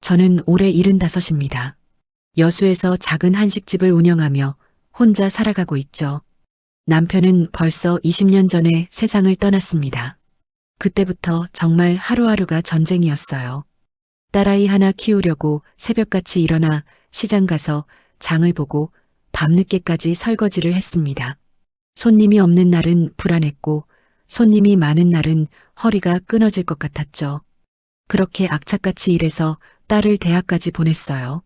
저는 올해 75입니다. 여수에서 작은 한식집을 운영하며 혼자 살아가고 있죠. 남편은 벌써 20년 전에 세상을 떠났습니다. 그때부터 정말 하루하루가 전쟁이었어요. 딸아이 하나 키우려고 새벽같이 일어나 시장 가서 장을 보고 밤늦게까지 설거지를 했습니다. 손님이 없는 날은 불안했고 손님이 많은 날은 허리가 끊어질 것 같았죠. 그렇게 악착같이 일해서 딸을 대학까지 보냈어요.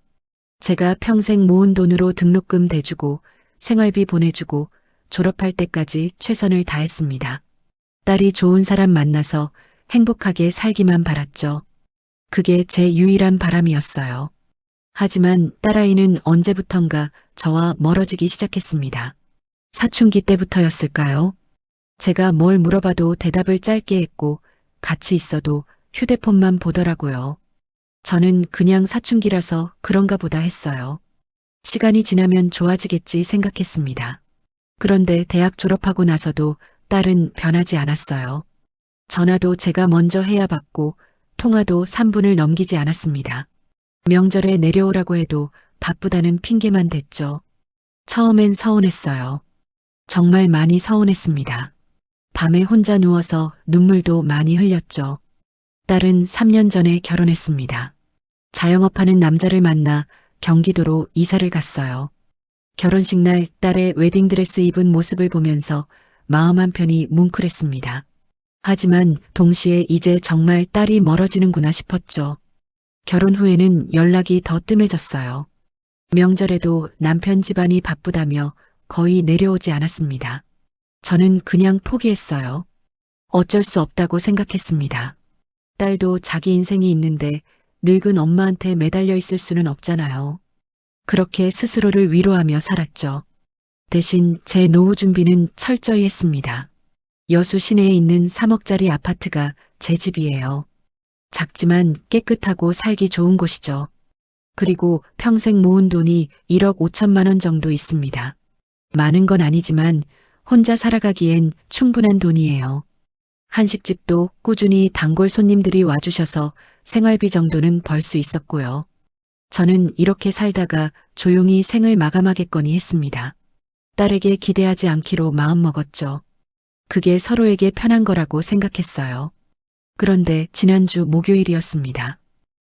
제가 평생 모은 돈으로 등록금 대주고 생활비 보내주고 졸업할 때까지 최선을 다했습니다. 딸이 좋은 사람 만나서 행복하게 살기만 바랐죠. 그게 제 유일한 바람이었어요. 하지만 딸아이는 언제부턴가 저와 멀어지기 시작했습니다. 사춘기 때부터였을까요? 제가 뭘 물어봐도 대답을 짧게 했고 같이 있어도 휴대폰만 보더라고요. 저는 그냥 사춘기라서 그런가 보다 했어요. 시간이 지나면 좋아지겠지 생각했습니다. 그런데 대학 졸업하고 나서도 딸은 변하지 않았어요. 전화도 제가 먼저 해야 받고 통화도 3분을 넘기지 않았습니다. 명절에 내려오라고 해도 바쁘다는 핑계만 댔죠. 처음엔 서운했어요. 정말 많이 서운했습니다. 밤에 혼자 누워서 눈물도 많이 흘렸죠. 딸은 3년 전에 결혼했습니다. 자영업하는 남자를 만나 경기도로 이사를 갔어요. 결혼식 날 딸의 웨딩드레스 입은 모습을 보면서 마음 한편이 뭉클했습니다. 하지만 동시에 이제 정말 딸이 멀어지는구나 싶었죠. 결혼 후에는 연락이 더 뜸해졌어요. 명절에도 남편 집안이 바쁘다며 거의 내려오지 않았습니다. 저는 그냥 포기했어요. 어쩔 수 없다고 생각했습니다. 딸도 자기 인생이 있는데 늙은 엄마한테 매달려 있을 수는 없잖아요. 그렇게 스스로를 위로하며 살았죠. 대신 제 노후 준비는 철저히 했습니다. 여수 시내에 있는 3억짜리 아파트가 제 집이에요. 작지만 깨끗하고 살기 좋은 곳이죠. 그리고 평생 모은 돈이 1억 5천만 원 정도 있습니다. 많은 건 아니지만 혼자 살아가기엔 충분한 돈이에요. 한식집도 꾸준히 단골 손님들이 와주셔서 생활비 정도는 벌 수 있었고요. 저는 이렇게 살다가 조용히 생을 마감하겠거니 했습니다. 딸에게 기대하지 않기로 마음먹었죠. 그게 서로에게 편한 거라고 생각했어요. 그런데 지난주 목요일이었습니다.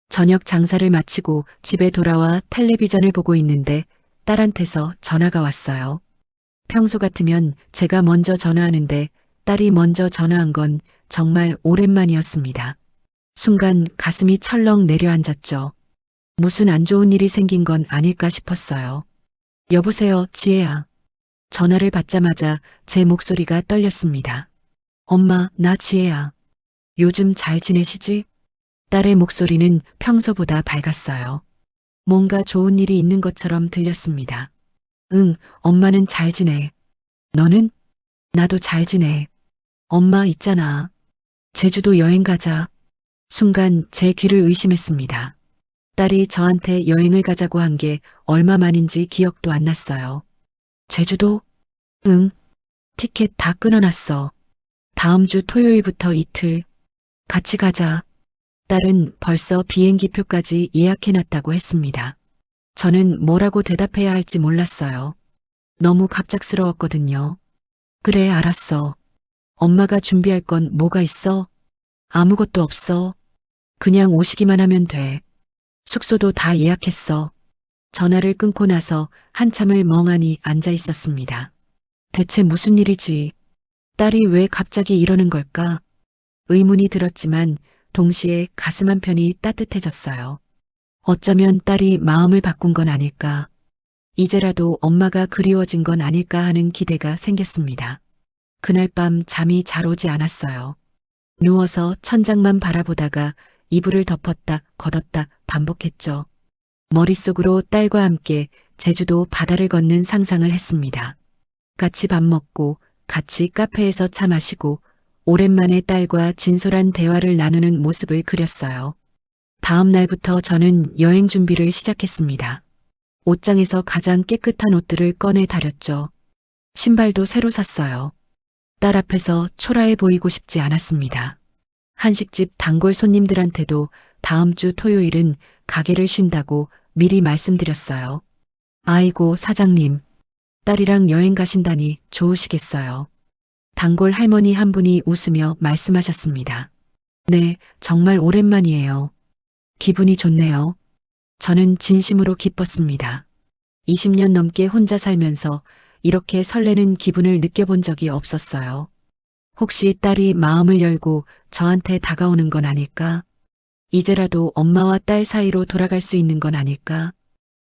저녁 장사를 마치고 집에 돌아와 텔레비전을 보고 있는데 딸한테서 전화가 왔어요. 평소 같으면 제가 먼저 전화하는데 딸이 먼저 전화한 건 정말 오랜만이었습니다. 순간 가슴이 철렁 내려앉았죠. 무슨 안 좋은 일이 생긴 건 아닐까 싶었어요. 여보세요, 지혜야. 전화를 받자마자 제 목소리가 떨렸습니다. 엄마, 나 지혜야. 요즘 잘 지내시지? 딸의 목소리는 평소보다 밝았어요. 뭔가 좋은 일이 있는 것처럼 들렸습니다. 응, 엄마는 잘 지내. 너는? 나도 잘 지내. 엄마 있잖아. 제주도 여행 가자. 순간 제 귀를 의심했습니다. 딸이 저한테 여행을 가자고 한 게 얼마 만인지 기억도 안 났어요. 제주도? 응. 티켓 다 끊어놨어. 다음 주 토요일부터 이틀. 같이 가자. 딸은 벌써 비행기표까지 예약해놨다고 했습니다. 저는 뭐라고 대답해야 할지 몰랐어요. 너무 갑작스러웠거든요. 그래, 알았어. 엄마가 준비할 건 뭐가 있어? 아무것도 없어. 그냥 오시기만 하면 돼. 숙소도 다 예약했어. 전화를 끊고 나서 한참을 멍하니 앉아 있었습니다. 대체 무슨 일이지? 딸이 왜 갑자기 이러는 걸까? 의문이 들었지만 동시에 가슴 한편이 따뜻해졌어요. 어쩌면 딸이 마음을 바꾼 건 아닐까? 이제라도 엄마가 그리워진 건 아닐까 하는 기대가 생겼습니다. 그날 밤 잠이 잘 오지 않았어요. 누워서 천장만 바라보다가 이불을 덮었다 걷었다 반복했죠. 머릿속으로 딸과 함께 제주도 바다를 걷는 상상을 했습니다. 같이 밥 먹고 같이 카페에서 차 마시고 오랜만에 딸과 진솔한 대화를 나누는 모습을 그렸어요. 다음 날부터 저는 여행 준비를 시작했습니다. 옷장에서 가장 깨끗한 옷들을 꺼내 다렸죠. 신발도 새로 샀어요. 딸 앞에서 초라해 보이고 싶지 않았습니다. 한식집 단골 손님들한테도 다음 주 토요일은 가게를 쉰다고 미리 말씀드렸어요. 아이고, 사장님. 딸이랑 여행 가신다니 좋으시겠어요. 단골 할머니 한 분이 웃으며 말씀하셨습니다. 네, 정말 오랜만이에요. 기분이 좋네요. 저는 진심으로 기뻤습니다. 20년 넘게 혼자 살면서 이렇게 설레는 기분을 느껴본 적이 없었어요. 혹시 딸이 마음을 열고 저한테 다가오는 건 아닐까? 이제라도 엄마와 딸 사이로 돌아갈 수 있는 건 아닐까?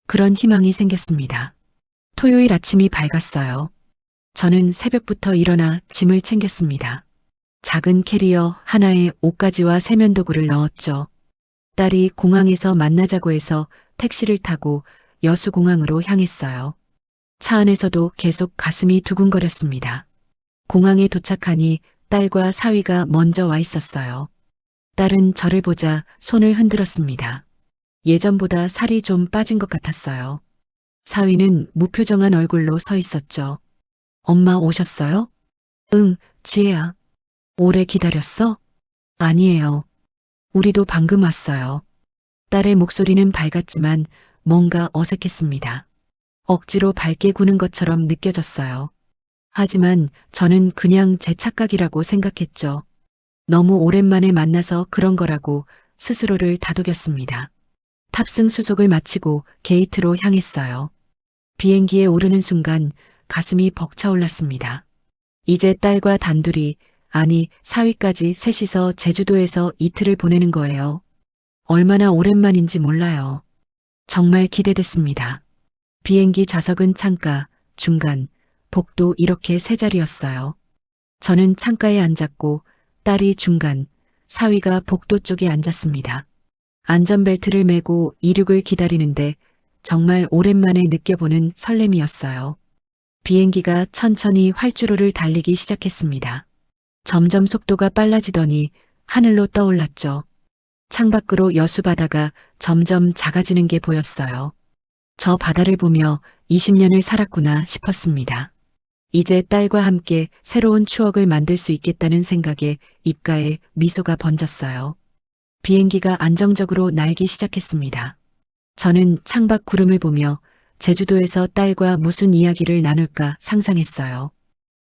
그런 희망이 생겼습니다. 토요일 아침이 밝았어요. 저는 새벽부터 일어나 짐을 챙겼습니다. 작은 캐리어 하나에 옷가지와 세면도구를 넣었죠. 딸이 공항에서 만나자고 해서 택시를 타고 여수공항으로 향했어요. 차 안에서도 계속 가슴이 두근거렸습니다. 공항에 도착하니 딸과 사위가 먼저 와 있었어요. 딸은 저를 보자 손을 흔들었습니다. 예전보다 살이 좀 빠진 것 같았어요. 사위는 무표정한 얼굴로 서 있었죠. 엄마 오셨어요? 응, 지혜야. 오래 기다렸어? 아니에요. 우리도 방금 왔어요. 딸의 목소리는 밝았지만 뭔가 어색했습니다. 억지로 밝게 구는 것처럼 느껴졌어요. 하지만 저는 그냥 제 착각이라고 생각했죠. 너무 오랜만에 만나서 그런 거라고 스스로를 다독였습니다. 탑승 수속을 마치고 게이트로 향했어요. 비행기에 오르는 순간 가슴이 벅차올랐습니다. 이제 딸과 단둘이, 아니 사위까지 셋이서 제주도에서 이틀을 보내는 거예요. 얼마나 오랜만인지 몰라요. 정말 기대됐습니다. 비행기 좌석은 창가, 중간, 복도 이렇게 세 자리였어요. 저는 창가에 앉았고 딸이 중간, 사위가 복도 쪽에 앉았습니다. 안전벨트를 매고 이륙을 기다리는데 정말 오랜만에 느껴보는 설렘이었어요. 비행기가 천천히 활주로를 달리기 시작했습니다. 점점 속도가 빨라지더니 하늘로 떠올랐죠. 창밖으로 여수 바다가 점점 작아지는 게 보였어요. 저 바다를 보며 20년을 살았구나 싶었습니다. 이제 딸과 함께 새로운 추억을 만들 수 있겠다는 생각에 입가에 미소가 번졌어요. 비행기가 안정적으로 날기 시작했습니다. 저는 창밖 구름을 보며 제주도에서 딸과 무슨 이야기를 나눌까 상상했어요.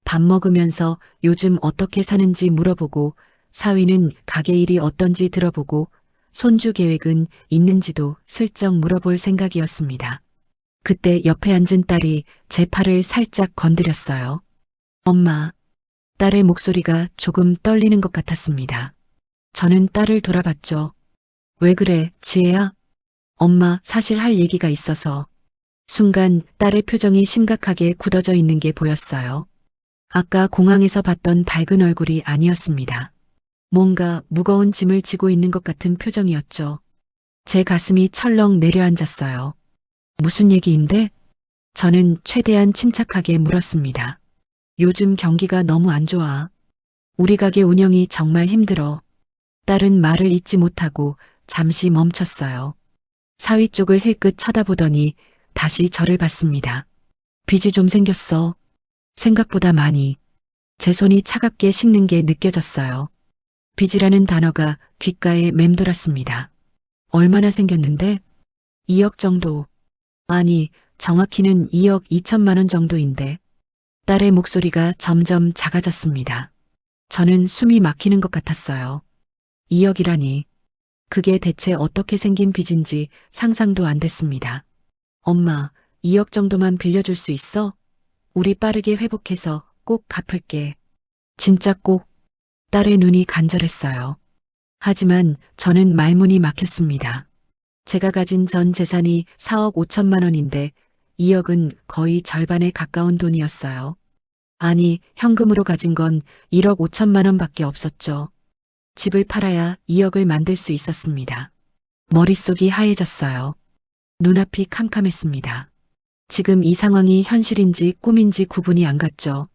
밥 먹으면서 요즘 어떻게 사는지 물어보고 사위는 가게 일이 어떤지 들어보고 손주 계획은 있는지도 슬쩍 물어볼 생각이었습니다. 그때 옆에 앉은 딸이 제 팔을 살짝 건드렸어요. 엄마. 딸의 목소리가 조금 떨리는 것 같았습니다. 저는 딸을 돌아봤죠. 왜 그래, 지혜야? 엄마, 사실 할 얘기가 있어서. 순간 딸의 표정이 심각하게 굳어져 있는 게 보였어요. 아까 공항에서 봤던 밝은 얼굴이 아니었습니다. 뭔가 무거운 짐을 지고 있는 것 같은 표정이었죠. 제 가슴이 철렁 내려앉았어요. 무슨 얘기인데? 저는 최대한 침착하게 물었습니다. 요즘 경기가 너무 안 좋아. 우리 가게 운영이 정말 힘들어. 딸은 말을 잇지 못하고 잠시 멈췄어요. 사위 쪽을 힐끗 쳐다보더니 다시 저를 봤습니다. 빚이 좀 생겼어. 생각보다 많이. 제 손이 차갑게 식는 게 느껴졌어요. 빚이라는 단어가 귓가에 맴돌았습니다. 얼마나 생겼는데? 2억 정도. 아니, 정확히는 2억 2천만 원 정도인데. 딸의 목소리가 점점 작아졌습니다. 저는 숨이 막히는 것 같았어요. 2억이라니. 그게 대체 어떻게 생긴 빚인지 상상도 안 됐습니다. 엄마, 2억 정도만 빌려줄 수 있어? 우리 빠르게 회복해서 꼭 갚을게. 진짜 꼭. 딸의 눈이 간절했어요. 하지만 저는 말문이 막혔습니다. 제가 가진 전 재산이 4억 5천만 원인데 2억은 거의 절반에 가까운 돈이었어요. 아니, 현금으로 가진 건 1억 5천만 원밖에 없었죠. 집을 팔아야 2억을 만들 수 있었습니다. 머릿속이 하얘졌어요. 눈앞이 캄캄했습니다. 지금 이 상황이 현실인지 꿈인지 구분이 안 갔죠.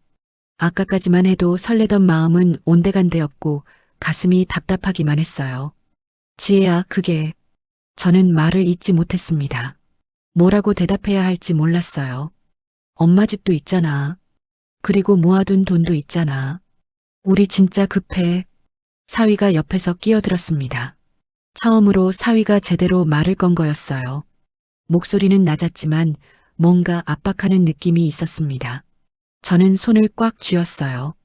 아까까지만 해도 설레던 마음은 온데간데 없고 가슴이 답답하기만 했어요. 지혜야, 그게... 저는 말을 잇지 못했습니다. 뭐라고 대답해야 할지 몰랐어요. 엄마 집도 있잖아. 그리고 모아둔 돈도 있잖아. 우리 진짜 급해. 사위가 옆에서 끼어들었습니다. 처음으로 사위가 제대로 말을 건 거였어요. 목소리는 낮았지만 뭔가 압박하는 느낌이 있었습니다. 저는 손을 꽉 쥐었어요.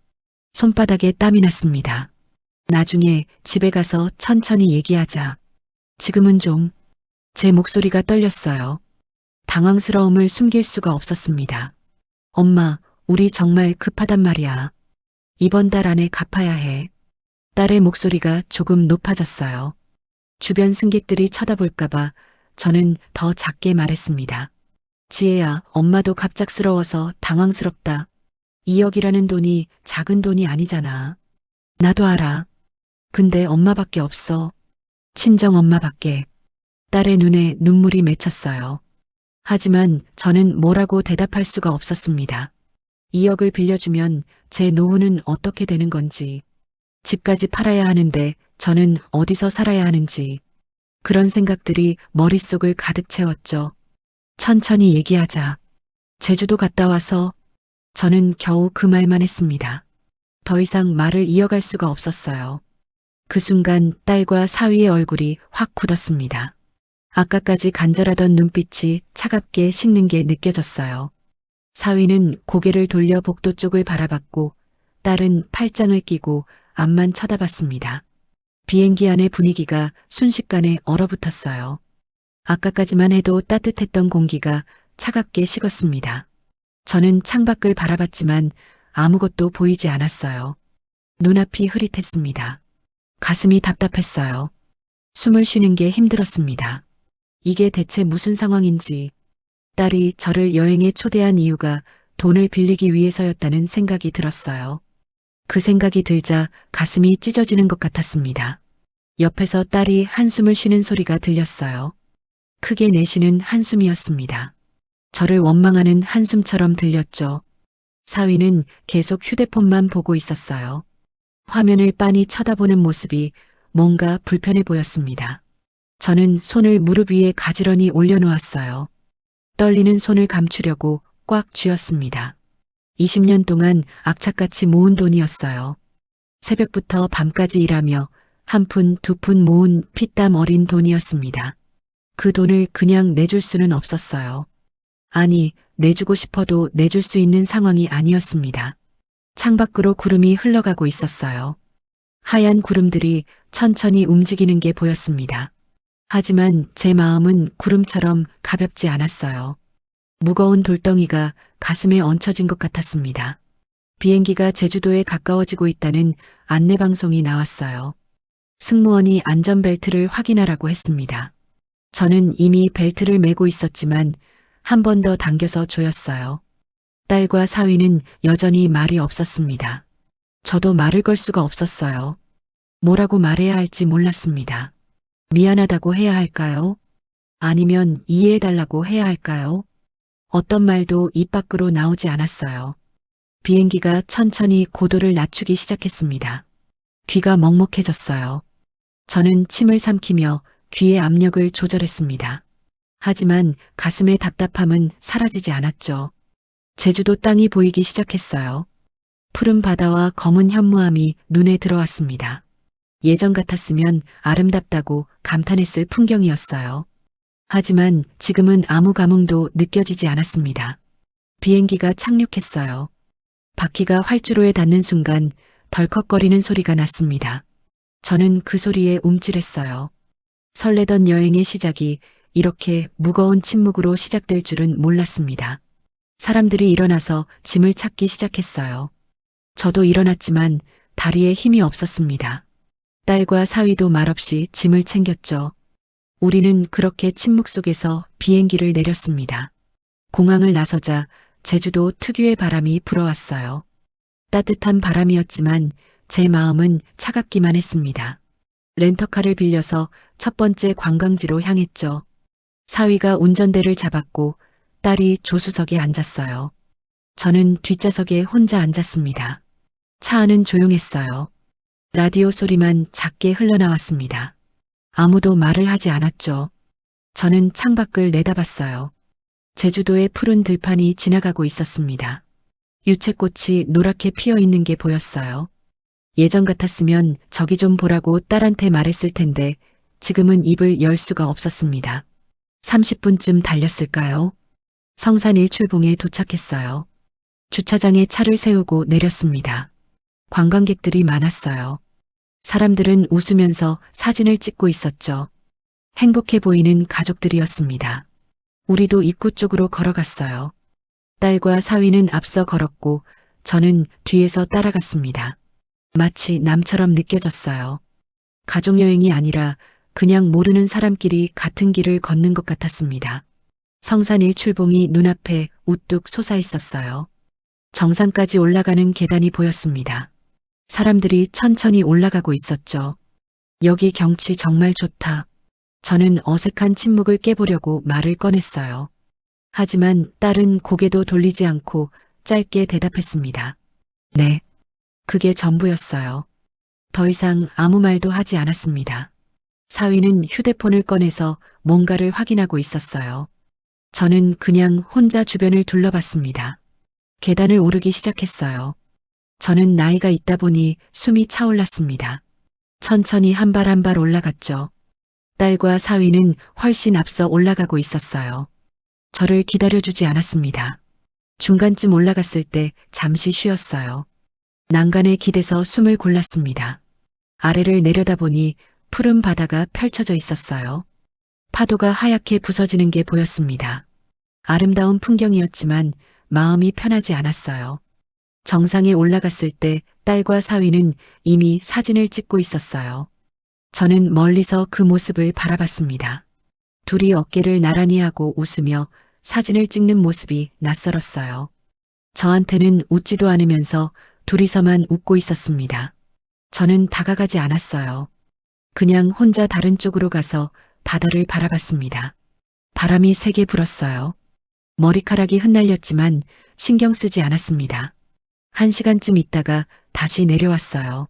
손바닥에 땀이 났습니다. 나중에 집에 가서 천천히 얘기하자. 지금은 좀. 제 목소리가 떨렸어요. 당황스러움을 숨길 수가 없었습니다. 엄마, 우리 정말 급하단 말이야. 이번 달 안에 갚아야 해. 딸의 목소리가 조금 높아졌어요. 주변 승객들이 쳐다볼까봐 저는 더 작게 말했습니다. 지혜야, 엄마도 갑작스러워서 당황스럽다. 2억이라는 돈이 작은 돈이 아니잖아. 나도 알아. 근데 엄마밖에 없어. 친정 엄마밖에. 딸의 눈에 눈물이 맺혔어요. 하지만 저는 뭐라고 대답할 수가 없었습니다. 2억을 빌려주면 제 노후는 어떻게 되는 건지, 집까지 팔아야 하는데 저는 어디서 살아야 하는지, 그런 생각들이 머릿속을 가득 채웠죠. 천천히 얘기하자. 제주도 갔다 와서 저는 겨우 그 말만 했습니다. 더 이상 말을 이어갈 수가 없었어요. 그 순간 딸과 사위의 얼굴이 확 굳었습니다. 아까까지 간절하던 눈빛이 차갑게 식는 게 느껴졌어요. 사위는 고개를 돌려 복도 쪽을 바라봤고 딸은 팔짱을 끼고 앞만 쳐다봤습니다. 비행기 안의 분위기가 순식간에 얼어붙었어요. 아까까지만 해도 따뜻했던 공기가 차갑게 식었습니다. 저는 창밖을 바라봤지만 아무것도 보이지 않았어요. 눈앞이 흐릿했습니다. 가슴이 답답했어요. 숨을 쉬는 게 힘들었습니다. 이게 대체 무슨 상황인지, 딸이 저를 여행에 초대한 이유가 돈을 빌리기 위해서였다는 생각이 들었어요. 그 생각이 들자 가슴이 찢어지는 것 같았습니다. 옆에서 딸이 한숨을 쉬는 소리가 들렸어요. 크게 내쉬는 한숨이었습니다. 저를 원망하는 한숨처럼 들렸죠. 사위는 계속 휴대폰만 보고 있었어요. 화면을 빤히 쳐다보는 모습이 뭔가 불편해 보였습니다. 저는 손을 무릎 위에 가지런히 올려놓았어요. 떨리는 손을 감추려고 꽉 쥐었습니다. 20년 동안 악착같이 모은 돈이었어요. 새벽부터 밤까지 일하며 한 푼, 두 푼 모은 피땀 어린 돈이었습니다. 그 돈을 그냥 내줄 수는 없었어요. 아니, 내주고 싶어도 내줄 수 있는 상황이 아니었습니다. 창밖으로 구름이 흘러가고 있었어요. 하얀 구름들이 천천히 움직이는 게 보였습니다. 하지만 제 마음은 구름처럼 가볍지 않았어요. 무거운 돌덩이가 가슴에 얹혀진 것 같았습니다. 비행기가 제주도에 가까워지고 있다는 안내방송이 나왔어요. 승무원이 안전벨트를 확인하라고 했습니다. 저는 이미 벨트를 매고 있었지만 한 번 더 당겨서 조였어요. 딸과 사위는 여전히 말이 없었습니다. 저도 말을 걸 수가 없었어요. 뭐라고 말해야 할지 몰랐습니다. 미안하다고 해야 할까요? 아니면 이해해달라고 해야 할까요? 어떤 말도 입 밖으로 나오지 않았어요. 비행기가 천천히 고도를 낮추기 시작했습니다. 귀가 먹먹해졌어요. 저는 침을 삼키며 귀의 압력을 조절했습니다. 하지만 가슴의 답답함은 사라지지 않았죠. 제주도 땅이 보이기 시작했어요. 푸른 바다와 검은 현무암이 눈에 들어왔습니다. 예전 같았으면 아름답다고 감탄했을 풍경이었어요. 하지만 지금은 아무 감흥도 느껴지지 않았습니다. 비행기가 착륙했어요. 바퀴가 활주로에 닿는 순간 덜컥거리는 소리가 났습니다. 저는 그 소리에 움찔했어요. 설레던 여행의 시작이 이렇게 무거운 침묵으로 시작될 줄은 몰랐습니다. 사람들이 일어나서 짐을 찾기 시작했어요. 저도 일어났지만 다리에 힘이 없었습니다. 딸과 사위도 말없이 짐을 챙겼죠. 우리는 그렇게 침묵 속에서 비행기를 내렸습니다. 공항을 나서자 제주도 특유의 바람이 불어왔어요. 따뜻한 바람이었지만 제 마음은 차갑기만 했습니다. 렌터카를 빌려서 첫 번째 관광지로 향했죠. 사위가 운전대를 잡았고 딸이 조수석에 앉았어요. 저는 뒷좌석에 혼자 앉았습니다. 차 안은 조용했어요. 라디오 소리만 작게 흘러나왔습니다. 아무도 말을 하지 않았죠. 저는 창밖을 내다봤어요. 제주도의 푸른 들판이 지나가고 있었습니다. 유채꽃이 노랗게 피어 있는 게 보였어요. 예전 같았으면 저기 좀 보라고 딸한테 말했을 텐데 지금은 입을 열 수가 없었습니다. 30분쯤 달렸을까요? 성산 1출봉에 도착했어요. 주차장에 차를 세우고 내렸습니다. 관광객들이 많았어요. 사람들은 웃으면서 사진을 찍고 있었죠. 행복해 보이는 가족들이었습니다. 우리도 입구 쪽으로 걸어갔어요. 딸과 사위는 앞서 걸었고 저는 뒤에서 따라갔습니다. 마치 남처럼 느껴졌어요. 가족여행이 아니라 그냥 모르는 사람끼리 같은 길을 걷는 것 같았습니다. 성산 1출봉이 눈앞에 우뚝 솟아 있었어요. 정상까지 올라가는 계단이 보였습니다. 사람들이 천천히 올라가고 있었죠. 여기 경치 정말 좋다. 저는 어색한 침묵을 깨보려고 말을 꺼냈어요. 하지만 딸은 고개도 돌리지 않고 짧게 대답했습니다. 네. 그게 전부였어요. 더 이상 아무 말도 하지 않았습니다. 사위는 휴대폰을 꺼내서 뭔가를 확인하고 있었어요. 저는 그냥 혼자 주변을 둘러봤습니다. 계단을 오르기 시작했어요. 저는 나이가 있다 보니 숨이 차올랐습니다. 천천히 한 발 한 발 올라갔죠. 딸과 사위는 훨씬 앞서 올라가고 있었어요. 저를 기다려주지 않았습니다. 중간쯤 올라갔을 때 잠시 쉬었어요. 난간에 기대서 숨을 골랐습니다. 아래를 내려다보니 푸른 바다가 펼쳐져 있었어요. 파도가 하얗게 부서지는 게 보였습니다. 아름다운 풍경이었지만 마음이 편하지 않았어요. 정상에 올라갔을 때 딸과 사위는 이미 사진을 찍고 있었어요. 저는 멀리서 그 모습을 바라봤습니다. 둘이 어깨를 나란히 하고 웃으며 사진을 찍는 모습이 낯설었어요. 저한테는 웃지도 않으면서 둘이서만 웃고 있었습니다. 저는 다가가지 않았어요. 그냥 혼자 다른 쪽으로 가서 바다를 바라봤습니다. 바람이 세게 불었어요. 머리카락이 흩날렸지만 신경 쓰지 않았습니다. 1시간쯤 있다가 다시 내려왔어요.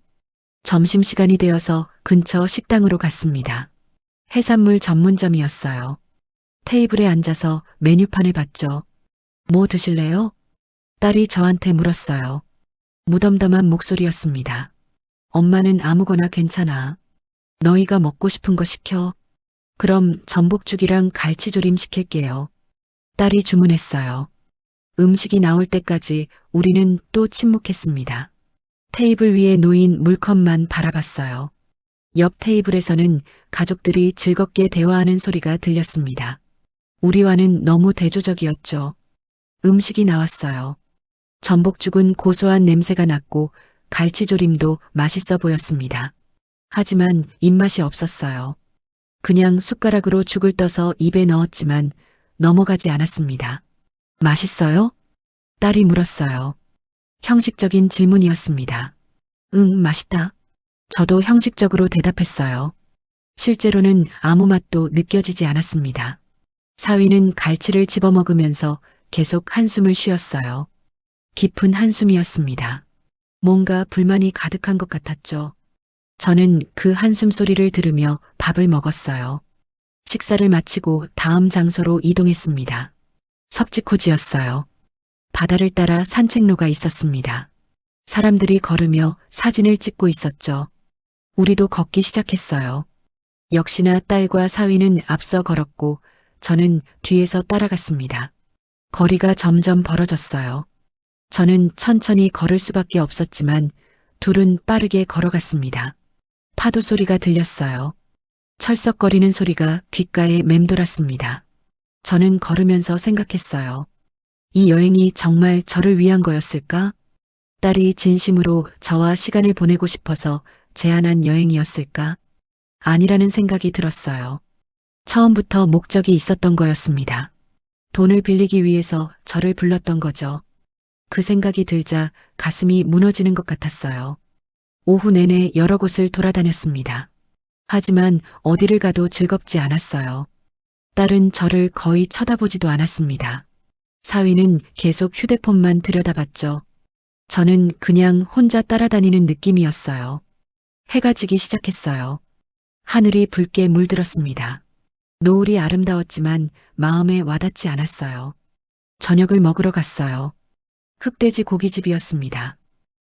점심시간이 되어서 근처 식당으로 갔습니다. 해산물 전문점이었어요. 테이블에 앉아서 메뉴판을 봤죠. 뭐 드실래요? 딸이 저한테 물었어요. 무덤덤한 목소리였습니다. 엄마는 아무거나 괜찮아. 너희가 먹고 싶은 거 시켜. 그럼 전복죽이랑 갈치조림 시킬게요. 딸이 주문했어요. 음식이 나올 때까지 우리는 또 침묵했습니다. 테이블 위에 놓인 물컵만 바라봤어요. 옆 테이블에서는 가족들이 즐겁게 대화하는 소리가 들렸습니다. 우리와는 너무 대조적이었죠. 음식이 나왔어요. 전복죽은 고소한 냄새가 났고 갈치조림도 맛있어 보였습니다. 하지만 입맛이 없었어요. 그냥 숟가락으로 죽을 떠서 입에 넣었지만 넘어가지 않았습니다. 맛있어요? 딸이 물었어요. 형식적인 질문이었습니다. 응, 맛있다. 저도 형식적으로 대답했어요. 실제로는 아무 맛도 느껴지지 않았습니다. 사위는 갈치를 집어먹으면서 계속 한숨을 쉬었어요. 깊은 한숨이었습니다. 뭔가 불만이 가득한 것 같았죠. 저는 그 한숨 소리를 들으며 밥을 먹었어요. 식사를 마치고 다음 장소로 이동했습니다. 섭지코지였어요. 바다를 따라 산책로가 있었습니다. 사람들이 걸으며 사진을 찍고 있었죠. 우리도 걷기 시작했어요. 역시나 딸과 사위는 앞서 걸었고 저는 뒤에서 따라갔습니다. 거리가 점점 벌어졌어요. 저는 천천히 걸을 수밖에 없었지만 둘은 빠르게 걸어갔습니다. 파도 소리가 들렸어요. 철썩거리는 소리가 귓가에 맴돌았습니다. 저는 걸으면서 생각했어요. 이 여행이 정말 저를 위한 거였을까? 딸이 진심으로 저와 시간을 보내고 싶어서 제안한 여행이었을까? 아니라는 생각이 들었어요. 처음부터 목적이 있었던 거였습니다. 돈을 빌리기 위해서 저를 불렀던 거죠. 그 생각이 들자 가슴이 무너지는 것 같았어요. 오후 내내 여러 곳을 돌아다녔습니다. 하지만 어디를 가도 즐겁지 않았어요. 딸은 저를 거의 쳐다보지도 않았습니다. 사위는 계속 휴대폰만 들여다봤죠. 저는 그냥 혼자 따라다니는 느낌이었어요. 해가 지기 시작했어요. 하늘이 붉게 물들었습니다. 노을이 아름다웠지만 마음에 와닿지 않았어요. 저녁을 먹으러 갔어요. 흑돼지 고깃집이었습니다.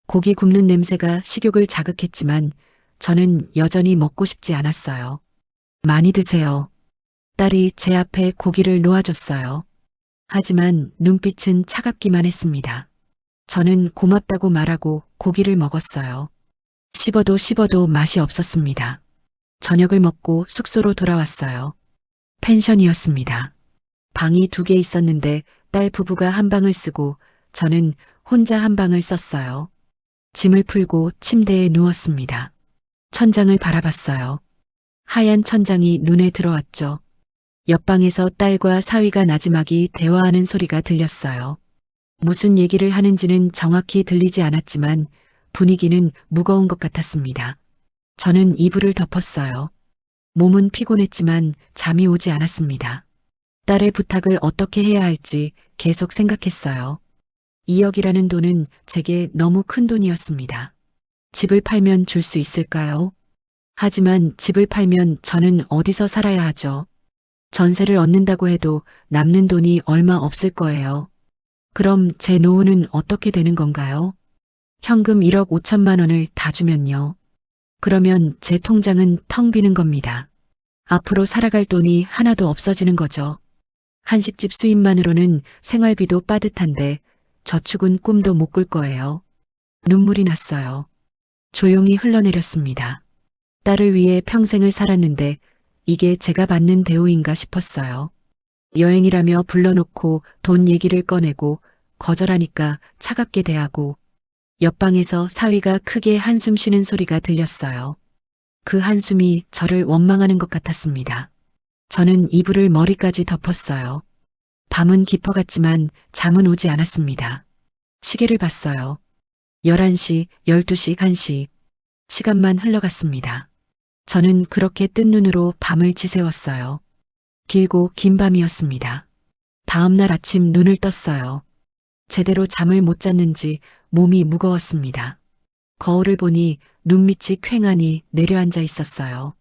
고기 굽는 냄새가 식욕을 자극했지만 저는 여전히 먹고 싶지 않았어요. 많이 드세요. 딸이 제 앞에 고기를 놓아줬어요. 하지만 눈빛은 차갑기만 했습니다. 저는 고맙다고 말하고 고기를 먹었어요. 씹어도 씹어도 맛이 없었습니다. 저녁을 먹고 숙소로 돌아왔어요. 펜션이었습니다. 방이 2개 있었는데 딸 부부가 한 방을 쓰고 저는 혼자 한 방을 썼어요. 짐을 풀고 침대에 누웠습니다. 천장을 바라봤어요. 하얀 천장이 눈에 들어왔죠. 옆방에서 딸과 사위가 나지막이 대화하는 소리가 들렸어요. 무슨 얘기를 하는지는 정확히 들리지 않았지만 분위기는 무거운 것 같았습니다. 저는 이불을 덮었어요. 몸은 피곤했지만 잠이 오지 않았습니다. 딸의 부탁을 어떻게 해야 할지 계속 생각했어요. 2억이라는 돈은 제게 너무 큰 돈이었습니다. 집을 팔면 줄 수 있을까요? 하지만 집을 팔면 저는 어디서 살아야 하죠? 전세를 얻는다고 해도 남는 돈이 얼마 없을 거예요. 그럼 제 노후는 어떻게 되는 건가요? 현금 1억 5천만 원을 다 주면요. 그러면 제 통장은 텅 비는 겁니다. 앞으로 살아갈 돈이 하나도 없어지는 거죠. 한식집 수입만으로는 생활비도 빠듯한데 저축은 꿈도 못 꿀 거예요. 눈물이 났어요. 조용히 흘러내렸습니다. 딸을 위해 평생을 살았는데 이게 제가 받는 대우인가 싶었어요. 여행이라며 불러놓고 돈 얘기를 꺼내고 거절하니까 차갑게 대하고 옆방에서 사위가 크게 한숨 쉬는 소리가 들렸어요. 그 한숨이 저를 원망하는 것 같았습니다. 저는 이불을 머리까지 덮었어요. 밤은 깊어갔지만 잠은 오지 않았습니다. 시계를 봤어요. 11시, 12시, 1시. 시간만 흘러갔습니다. 저는 그렇게 뜬 눈으로 밤을 지새웠어요. 길고 긴 밤이었습니다. 다음 날 아침 눈을 떴어요. 제대로 잠을 못 잤는지 몸이 무거웠습니다. 거울을 보니 눈밑이 퀭하니 내려앉아 있었어요.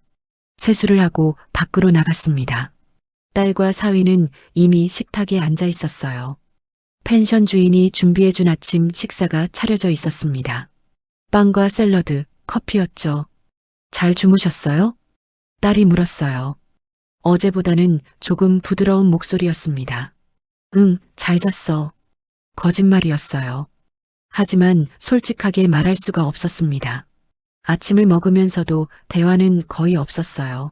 세수를 하고 밖으로 나갔습니다. 딸과 사위는 이미 식탁에 앉아 있었어요. 펜션 주인이 준비해준 아침 식사가 차려져 있었습니다. 빵과 샐러드, 커피였죠. 잘 주무셨어요? 딸이 물었어요. 어제보다는 조금 부드러운 목소리였습니다. 응, 잘 잤어. 거짓말이었어요. 하지만 솔직하게 말할 수가 없었습니다. 아침을 먹으면서도 대화는 거의 없었어요.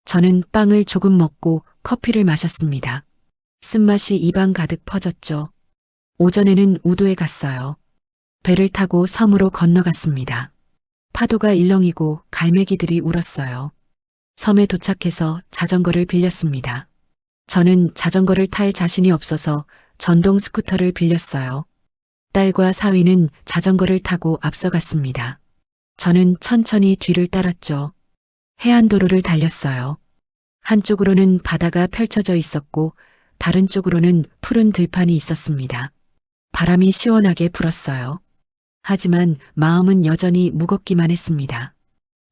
저는 빵을 조금 먹고 커피를 마셨습니다. 쓴맛이 입안 가득 퍼졌죠. 오전에는 우도에 갔어요. 배를 타고 섬으로 건너갔습니다. 파도가 일렁이고 갈매기들이 울었어요. 섬에 도착해서 자전거를 빌렸습니다. 저는 자전거를 탈 자신이 없어서 전동 스쿠터를 빌렸어요. 딸과 사위는 자전거를 타고 앞서갔습니다. 저는 천천히 뒤를 따랐죠. 해안도로를 달렸어요. 한쪽으로는 바다가 펼쳐져 있었고 다른 쪽으로는 푸른 들판이 있었습니다. 바람이 시원하게 불었어요. 하지만 마음은 여전히 무겁기만 했습니다.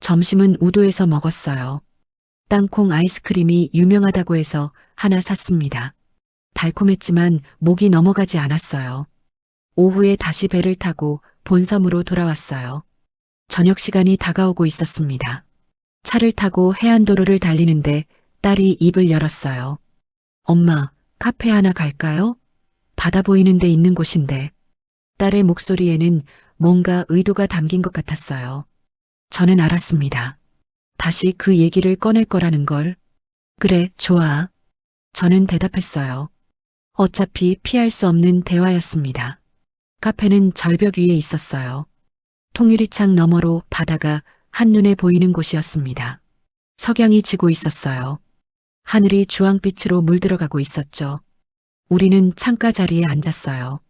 점심은 우도에서 먹었어요. 땅콩 아이스크림이 유명하다고 해서 하나 샀습니다. 달콤했지만 목이 넘어가지 않았어요. 오후에 다시 배를 타고 본섬으로 돌아왔어요. 저녁 시간이 다가오고 있었습니다. 차를 타고 해안도로를 달리는데 딸이 입을 열었어요. 엄마, 카페 하나 갈까요? 바다 보이는 데 있는 곳인데. 딸의 목소리에는 뭔가 의도가 담긴 것 같았어요. 저는 알았습니다. 다시 그 얘기를 꺼낼 거라는 걸. 그래, 좋아. 저는 대답했어요. 어차피 피할 수 없는 대화였습니다. 카페는 절벽 위에 있었어요. 통유리창 너머로 바다가 한눈에 보이는 곳이었습니다. 석양이 지고 있었어요. 하늘이 주황빛으로 물들어가고 있었죠. 우리는 창가 자리에 앉았어요.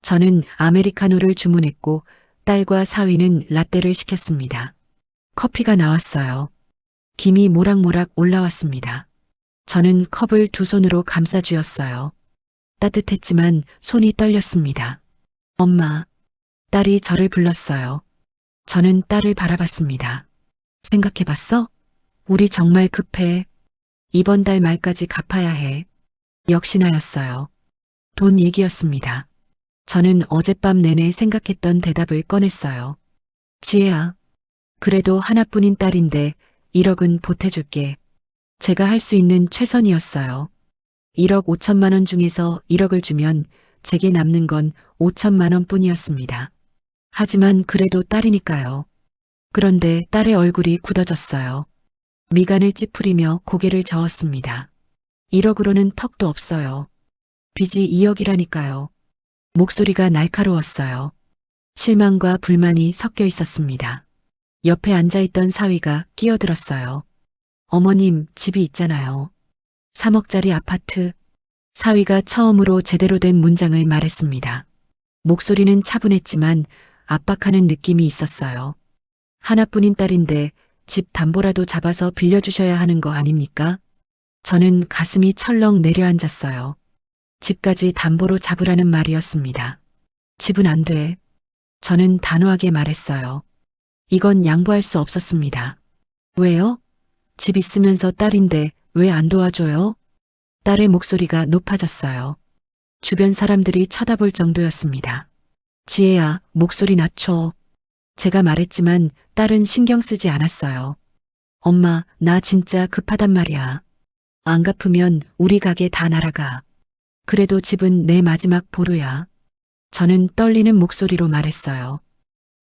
저는 아메리카노를 주문했고 딸과 사위는 라떼를 시켰습니다. 커피가 나왔어요. 김이 모락모락 올라왔습니다. 저는 컵을 두 손으로 감싸 쥐었어요. 따뜻했지만 손이 떨렸습니다. 엄마, 딸이 저를 불렀어요. 저는 딸을 바라봤습니다. 생각해봤어? 우리 정말 급해. 이번 달 말까지 갚아야 해. 역시나였어요. 돈 얘기였습니다. 저는 어젯밤 내내 생각했던 대답을 꺼냈어요. 지혜야, 그래도 하나뿐인 딸인데 1억은 보태줄게. 제가 할 수 있는 최선이었어요. 1억 5천만 원 중에서 1억을 주면 제게 남는 건 5천만 원 뿐이었습니다. 하지만 그래도 딸이니까요. 그런데 딸의 얼굴이 굳어졌어요. 미간을 찌푸리며 고개를 저었습니다. 1억으로는 턱도 없어요. 빚이 2억이라니까요. 목소리가 날카로웠어요. 실망과 불만이 섞여 있었습니다. 옆에 앉아있던 사위가 끼어들었어요. 어머님, 집이 있잖아요. 3억짜리 아파트. 사위가 처음으로 제대로 된 문장을 말했습니다. 목소리는 차분했지만 압박하는 느낌이 있었어요. 하나뿐인 딸인데 집 담보라도 잡아서 빌려주셔야 하는 거 아닙니까? 저는 가슴이 철렁 내려앉았어요. 집까지 담보로 잡으라는 말이었습니다. 집은 안 돼. 저는 단호하게 말했어요. 이건 양보할 수 없었습니다. 왜요? 집 있으면서 딸인데 왜 안 도와줘요? 딸의 목소리가 높아졌어요. 주변 사람들이 쳐다볼 정도였습니다. 지혜야, 목소리 낮춰. 제가 말했지만 딸은 신경 쓰지 않았어요. 엄마, 나 진짜 급하단 말이야. 안 갚으면 우리 가게 다 날아가. 그래도 집은 내 마지막 보루야. 저는 떨리는 목소리로 말했어요.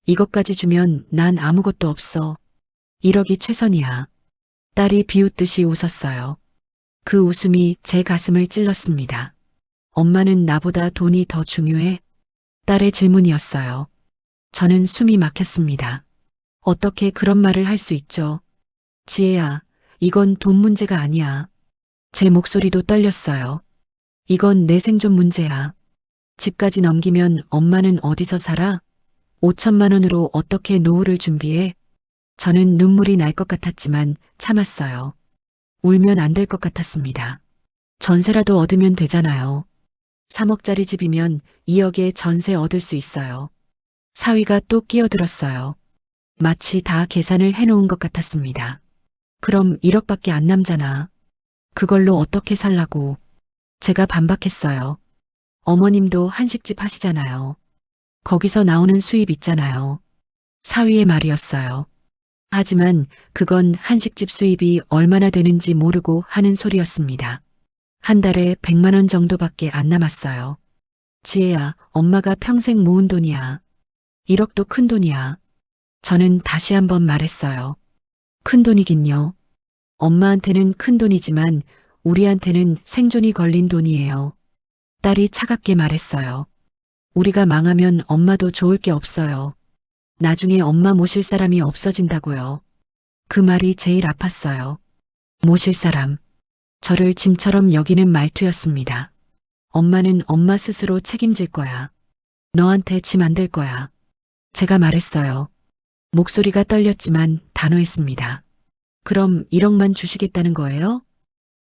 이것까지 주면 난 아무것도 없어. 1억이 최선이야. 딸이 비웃듯이 웃었어요. 그 웃음이 제 가슴을 찔렀습니다. 엄마는 나보다 돈이 더 중요해? 딸의 질문이었어요. 저는 숨이 막혔습니다. 어떻게 그런 말을 할 수 있죠? 지혜야, 이건 돈 문제가 아니야. 제 목소리도 떨렸어요. 이건 내 생존 문제야. 집까지 넘기면 엄마는 어디서 살아? 5천만 원으로 어떻게 노후를 준비해? 저는 눈물이 날 것 같았지만 참았어요. 울면 안 될 것 같았습니다. 전세라도 얻으면 되잖아요. 3억짜리 집이면 2억에 전세 얻을 수 있어요. 사위가 또 끼어들었어요. 마치 다 계산을 해놓은 것 같았습니다. 그럼 1억밖에 안 남잖아. 그걸로 어떻게 살라고. 제가 반박했어요. 어머님도 한식집 하시잖아요. 거기서 나오는 수입 있잖아요. 사위의 말이었어요. 하지만 그건 한식집 수입이 얼마나 되는지 모르고 하는 소리였습니다. 한 달에 100만 원 정도밖에 안 남았어요. 지혜야, 엄마가 평생 모은 돈이야. 1억도 큰 돈이야. 저는 다시 한번 말했어요. 큰 돈이긴요. 엄마한테는 큰 돈이지만 우리한테는 생존이 걸린 돈이에요. 딸이 차갑게 말했어요. 우리가 망하면 엄마도 좋을 게 없어요. 나중에 엄마 모실 사람이 없어진다고요. 그 말이 제일 아팠어요. 모실 사람. 저를 짐처럼 여기는 말투였습니다. 엄마는 엄마 스스로 책임질 거야. 너한테 짐 안 될 거야. 제가 말했어요. 목소리가 떨렸지만 단호했습니다. 그럼 1억만 주시겠다는 거예요?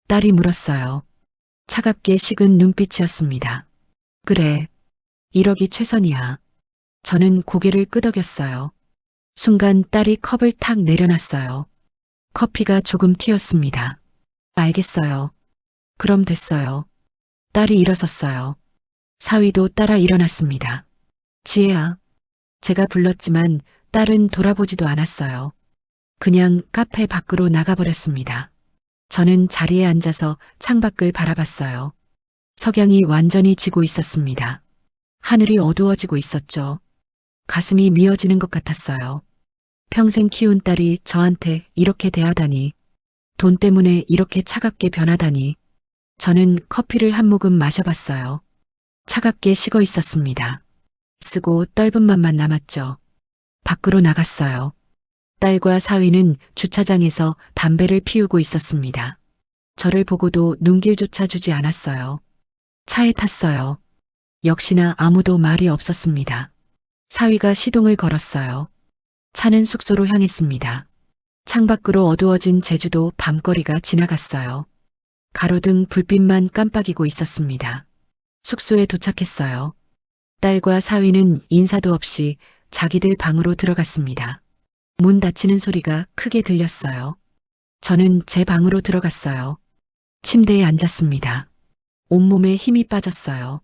딸이 물었어요. 차갑게 식은 눈빛이었습니다. 그래. 1억이 최선이야. 저는 고개를 끄덕였어요. 순간 딸이 컵을 탁 내려놨어요. 커피가 조금 튀었습니다. 알겠어요. 그럼 됐어요. 딸이 일어섰어요. 사위도 따라 일어났습니다. 지혜야. 제가 불렀지만 딸은 돌아보지도 않았어요. 그냥 카페 밖으로 나가버렸습니다. 저는 자리에 앉아서 창밖을 바라봤어요. 석양이 완전히 지고 있었습니다. 하늘이 어두워지고 있었죠. 가슴이 미어지는 것 같았어요. 평생 키운 딸이 저한테 이렇게 대하다니, 돈 때문에 이렇게 차갑게 변하다니. 저는 커피를 한 모금 마셔봤어요. 차갑게 식어 있었습니다. 쓰고 떫은 맛만 남았죠. 밖으로 나갔어요. 딸과 사위는 주차장에서 담배를 피우고 있었습니다. 저를 보고도 눈길조차 주지 않았어요. 차에 탔어요. 역시나 아무도 말이 없었습니다. 사위가 시동을 걸었어요. 차는 숙소로 향했습니다. 창밖으로 어두워진 제주도 밤거리가 지나갔어요. 가로등 불빛만 깜빡이고 있었습니다. 숙소에 도착했어요. 딸과 사위는 인사도 없이 자기들 방으로 들어갔습니다. 문 닫히는 소리가 크게 들렸어요. 저는 제 방으로 들어갔어요. 침대에 앉았습니다. 온몸에 힘이 빠졌어요.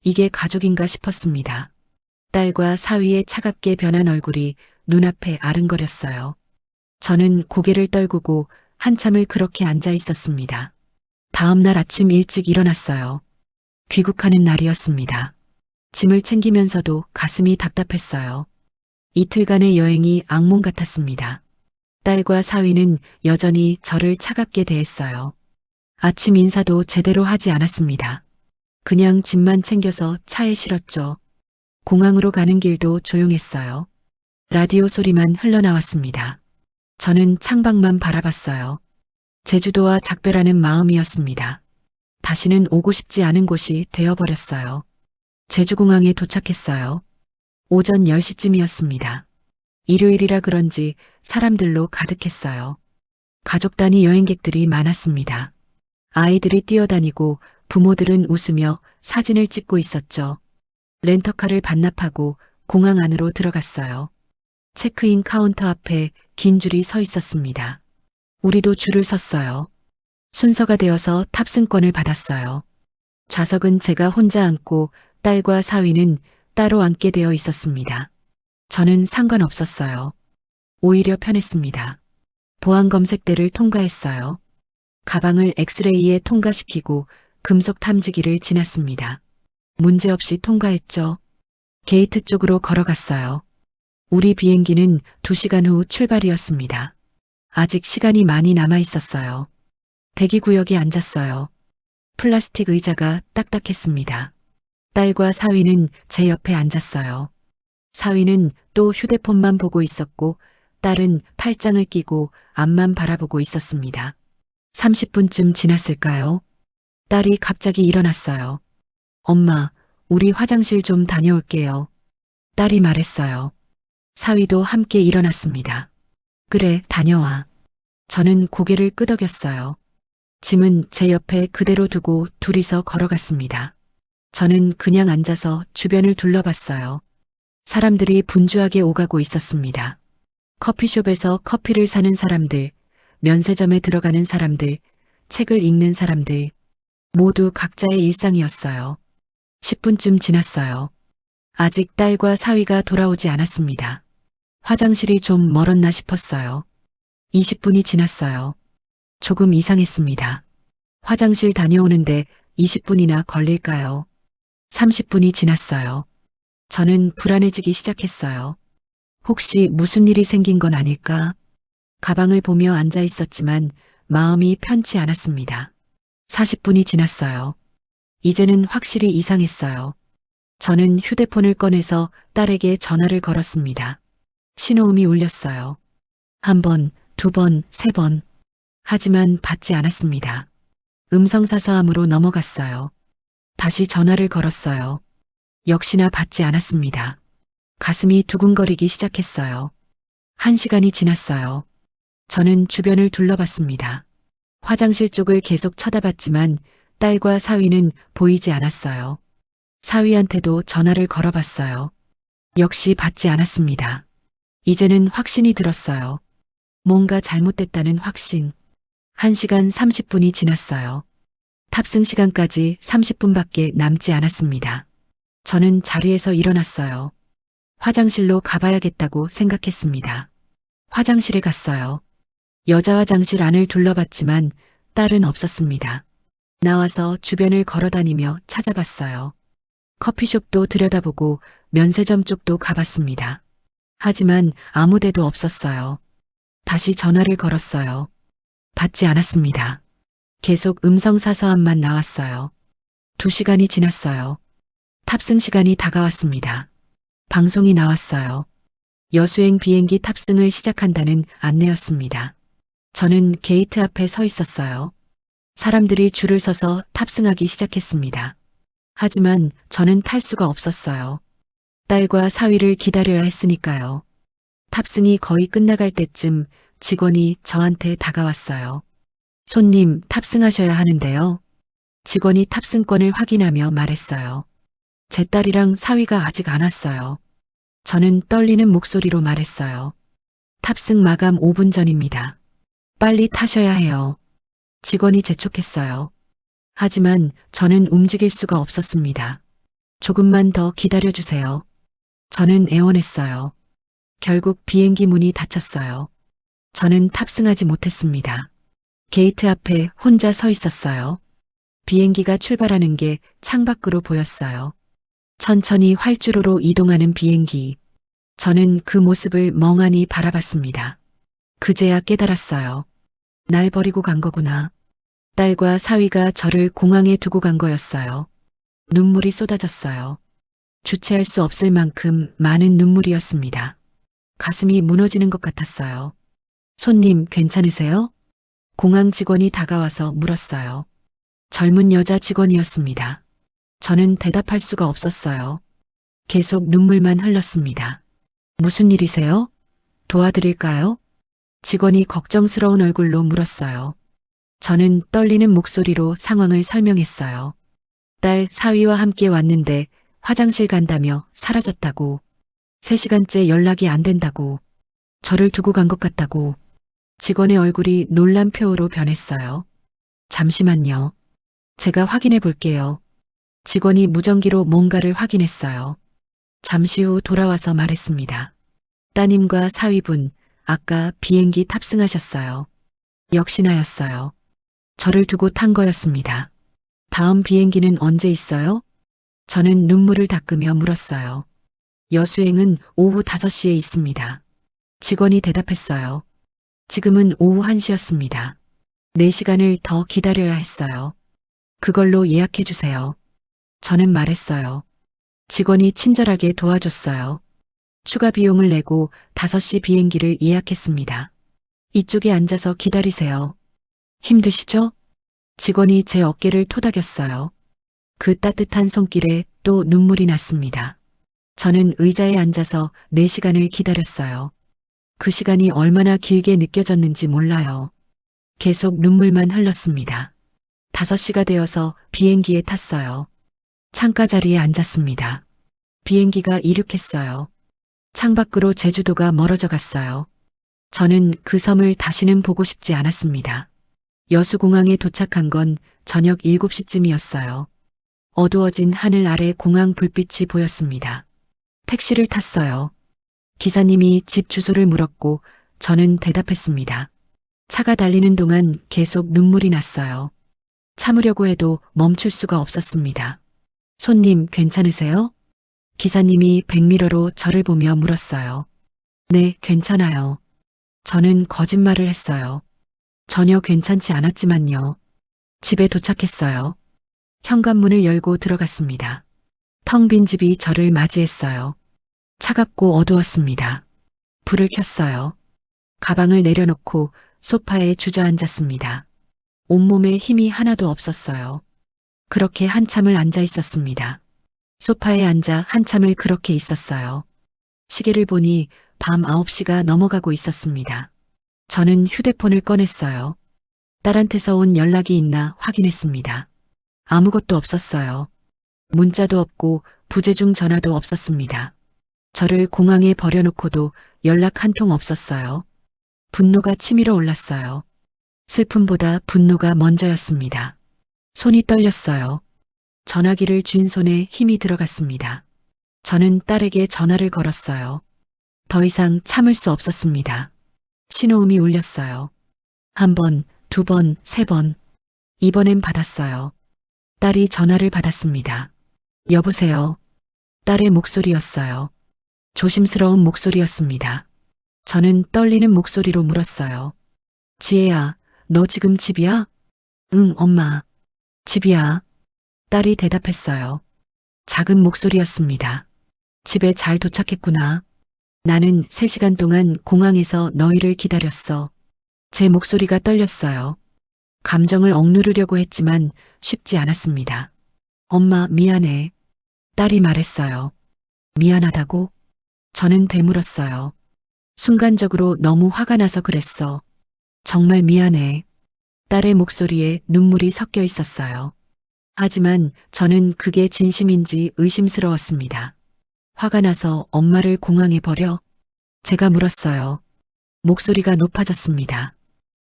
이게 가족인가 싶었습니다. 딸과 사위의 차갑게 변한 얼굴이 눈앞에 아른거렸어요. 저는 고개를 떨구고 한참을 그렇게 앉아 있었습니다. 다음 날 아침 일찍 일어났어요. 귀국하는 날이었습니다. 짐을 챙기면서도 가슴이 답답했어요. 이틀간의 여행이 악몽 같았습니다. 딸과 사위는 여전히 저를 차갑게 대했어요. 아침 인사도 제대로 하지 않았습니다. 그냥 짐만 챙겨서 차에 실었죠. 공항으로 가는 길도 조용했어요. 라디오 소리만 흘러나왔습니다. 저는 창밖만 바라봤어요. 제주도와 작별하는 마음이었습니다. 다시는 오고 싶지 않은 곳이 되어버렸어요. 제주공항에 도착했어요. 오전 10시쯤이었습니다. 일요일이라 그런지 사람들로 가득했어요. 가족 단위 여행객들이 많았습니다. 아이들이 뛰어다니고 부모들은 웃으며 사진을 찍고 있었죠. 렌터카를 반납하고 공항 안으로 들어갔어요. 체크인 카운터 앞에 긴 줄이 서 있었습니다. 우리도 줄을 섰어요. 순서가 되어서 탑승권을 받았어요. 좌석은 제가 혼자 앉고 딸과 사위는 따로 앉게 되어 있었습니다. 저는 상관없었어요. 오히려 편했습니다. 보안 검색대를 통과했어요. 가방을 엑스레이에 통과시키고 금속 탐지기를 지났습니다. 문제없이 통과했죠. 게이트 쪽으로 걸어갔어요. 우리 비행기는 2시간 후 출발이었습니다. 아직 시간이 많이 남아 있었어요. 대기구역에 앉았어요. 플라스틱 의자가 딱딱했습니다. 딸과 사위는 제 옆에 앉았어요. 사위는 또 휴대폰만 보고 있었고 딸은 팔짱을 끼고 앞만 바라보고 있었습니다. 30분쯤 지났을까요? 딸이 갑자기 일어났어요. 엄마, 우리 화장실 좀 다녀올게요. 딸이 말했어요. 사위도 함께 일어났습니다. 그래, 다녀와. 저는 고개를 끄덕였어요. 짐은 제 옆에 그대로 두고 둘이서 걸어갔습니다. 저는 그냥 앉아서 주변을 둘러봤어요. 사람들이 분주하게 오가고 있었습니다. 커피숍에서 커피를 사는 사람들, 면세점에 들어가는 사람들, 책을 읽는 사람들, 모두 각자의 일상이었어요. 10분쯤 지났어요. 아직 딸과 사위가 돌아오지 않았습니다. 화장실이 좀 멀었나 싶었어요. 20분이 지났어요. 조금 이상했습니다. 화장실 다녀오는데 20분이나 걸릴까요? 30분이 지났어요. 저는 불안해지기 시작했어요. 혹시 무슨 일이 생긴 건 아닐까? 가방을 보며 앉아 있었지만 마음이 편치 않았습니다. 40분이 지났어요. 이제는 확실히 이상했어요. 저는 휴대폰을 꺼내서 딸에게 전화를 걸었습니다. 신호음이 울렸어요. 1번, 2번, 3번. 하지만 받지 않았습니다. 음성사서함으로 넘어갔어요. 다시 전화를 걸었어요. 역시나 받지 않았습니다. 가슴이 두근거리기 시작했어요. 1시간이 지났어요. 저는 주변을 둘러봤습니다. 화장실 쪽을 계속 쳐다봤지만 딸과 사위는 보이지 않았어요. 사위한테도 전화를 걸어봤어요. 역시 받지 않았습니다. 이제는 확신이 들었어요. 뭔가 잘못됐다는 확신. 1시간 30분이 지났어요. 탑승 시간까지 30분밖에 남지 않았습니다. 저는 자리에서 일어났어요. 화장실로 가봐야겠다고 생각했습니다. 화장실에 갔어요. 여자 화장실 안을 둘러봤지만 딸은 없었습니다. 나와서 주변을 걸어다니며 찾아봤어요. 커피숍도 들여다보고 면세점 쪽도 가봤습니다. 하지만 아무 데도 없었어요. 다시 전화를 걸었어요. 받지 않았습니다. 계속 음성사서함만 나왔어요. 2시간이 지났어요. 탑승 시간이 다가왔습니다. 방송이 나왔어요. 여수행 비행기 탑승을 시작한다는 안내였습니다. 저는 게이트 앞에 서 있었어요. 사람들이 줄을 서서 탑승하기 시작했습니다. 하지만 저는 탈 수가 없었어요. 딸과 사위를 기다려야 했으니까요. 탑승이 거의 끝나갈 때쯤 직원이 저한테 다가왔어요. 손님, 탑승하셔야 하는데요. 직원이 탑승권을 확인하며 말했어요. 제 딸이랑 사위가 아직 안 왔어요. 저는 떨리는 목소리로 말했어요. 탑승 마감 5분 전입니다. 빨리 타셔야 해요. 직원이 재촉했어요. 하지만 저는 움직일 수가 없었습니다. 조금만 더 기다려주세요. 저는 애원했어요. 결국 비행기 문이 닫혔어요. 저는 탑승하지 못했습니다. 게이트 앞에 혼자 서 있었어요. 비행기가 출발하는 게 창밖으로 보였어요. 천천히 활주로로 이동하는 비행기. 저는 그 모습을 멍하니 바라봤습니다. 그제야 깨달았어요. 날 버리고 간 거구나. 딸과 사위가 저를 공항에 두고 간 거였어요. 눈물이 쏟아졌어요. 주체할 수 없을 만큼 많은 눈물이었습니다. 가슴이 무너지는 것 같았어요. 손님, 괜찮으세요? 공항 직원이 다가와서 물었어요. 젊은 여자 직원이었습니다. 저는 대답할 수가 없었어요. 계속 눈물만 흘렀습니다. 무슨 일이세요? 도와드릴까요? 직원이 걱정스러운 얼굴로 물었어요. 저는 떨리는 목소리로 상황을 설명했어요. 딸 사위와 함께 왔는데 화장실 간다며 사라졌다고. 3시간째 연락이 안 된다고. 저를 두고 간 것 같다고. 직원의 얼굴이 놀란 표호로 변했어요. 잠시만요. 제가 확인해 볼게요. 직원이 무전기로 뭔가를 확인했어요. 잠시 후 돌아와서 말했습니다. 따님과 사위분, 아까 비행기 탑승하셨어요. 역시나였어요. 저를 두고 탄 거였습니다. 다음 비행기는 언제 있어요? 저는 눈물을 닦으며 물었어요. 여수행은 오후 5시에 있습니다. 직원이 대답했어요. 지금은 오후 1시였습니다. 4시간을 더 기다려야 했어요. 그걸로 예약해 주세요. 저는 말했어요. 직원이 친절하게 도와줬어요. 추가 비용을 내고 5시 비행기를 예약했습니다. 이쪽에 앉아서 기다리세요. 힘드시죠? 직원이 제 어깨를 토닥였어요. 그 따뜻한 손길에 또 눈물이 났습니다. 저는 의자에 앉아서 4시간을 기다렸어요. 그 시간이 얼마나 길게 느껴졌는지 몰라요. 계속 눈물만 흘렀습니다. 5시가 되어서 비행기에 탔어요. 창가 자리에 앉았습니다. 비행기가 이륙했어요. 창밖으로 제주도가 멀어져 갔어요. 저는 그 섬을 다시는 보고 싶지 않았습니다. 여수공항에 도착한 건 저녁 7시쯤이었어요. 어두워진 하늘 아래 공항 불빛이 보였습니다. 택시를 탔어요. 기사님이 집 주소를 물었고 저는 대답했습니다. 차가 달리는 동안 계속 눈물이 났어요. 참으려고 해도 멈출 수가 없었습니다. 손님, 괜찮으세요? 기사님이 백미러로 저를 보며 물었어요. 네, 괜찮아요. 저는 거짓말을 했어요. 전혀 괜찮지 않았지만요. 집에 도착했어요. 현관문을 열고 들어갔습니다. 텅 빈 집이 저를 맞이했어요. 차갑고 어두웠습니다. 불을 켰어요. 가방을 내려놓고 소파에 주저앉았습니다. 온몸에 힘이 하나도 없었어요. 그렇게 한참을 앉아 있었습니다. 소파에 앉아 한참을 그렇게 있었어요. 시계를 보니 밤 9시가 넘어가고 있었습니다. 저는 휴대폰을 꺼냈어요. 딸한테서 온 연락이 있나 확인했습니다. 아무것도 없었어요. 문자도 없고 부재중 전화도 없었습니다. 저를 공항에 버려놓고도 연락 한 통 없었어요. 분노가 치밀어 올랐어요. 슬픔보다 분노가 먼저였습니다. 손이 떨렸어요. 전화기를 쥔 손에 힘이 들어갔습니다. 저는 딸에게 전화를 걸었어요. 더 이상 참을 수 없었습니다. 신호음이 울렸어요. 1번, 2번, 3번. 이번엔 받았어요. 딸이 전화를 받았습니다. 여보세요. 딸의 목소리였어요. 조심스러운 목소리였습니다. 저는 떨리는 목소리로 물었어요. 지혜야, 너 지금 집이야? 응, 엄마. 집이야. 딸이 대답했어요. 작은 목소리였습니다. 집에 잘 도착했구나. 나는 3시간 동안 공항에서 너희를 기다렸어. 제 목소리가 떨렸어요. 감정을 억누르려고 했지만 쉽지 않았습니다. 엄마, 미안해. 딸이 말했어요. 미안하다고? 저는 되물었어요. 순간적으로 너무 화가 나서 그랬어. 정말 미안해. 딸의 목소리에 눈물이 섞여 있었어요. 하지만 저는 그게 진심인지 의심스러웠습니다. 화가 나서 엄마를 공항에 버려? 제가 물었어요. 목소리가 높아졌습니다.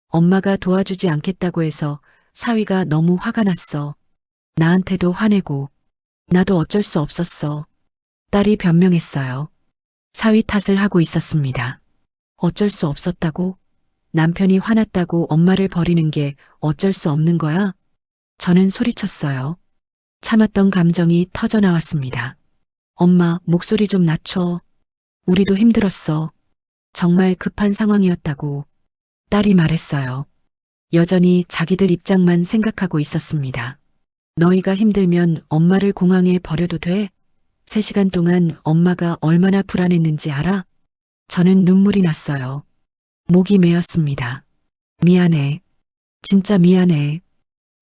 엄마가 도와주지 않겠다고 해서 사위가 너무 화가 났어. 나한테도 화내고. 나도 어쩔 수 없었어. 딸이 변명했어요. 사위 탓을 하고 있었습니다. 어쩔 수 없었다고? 남편이 화났다고 엄마를 버리는 게 어쩔 수 없는 거야? 저는 소리쳤어요. 참았던 감정이 터져 나왔습니다. 엄마, 목소리 좀 낮춰. 우리도 힘들었어. 정말 급한 상황이었다고 딸이 말했어요. 여전히 자기들 입장만 생각하고 있었습니다. 너희가 힘들면 엄마를 공항에 버려도 돼? 3시간 동안 엄마가 얼마나 불안했는지 알아? 저는 눈물이 났어요. 목이 메었습니다. 미안해. 진짜 미안해.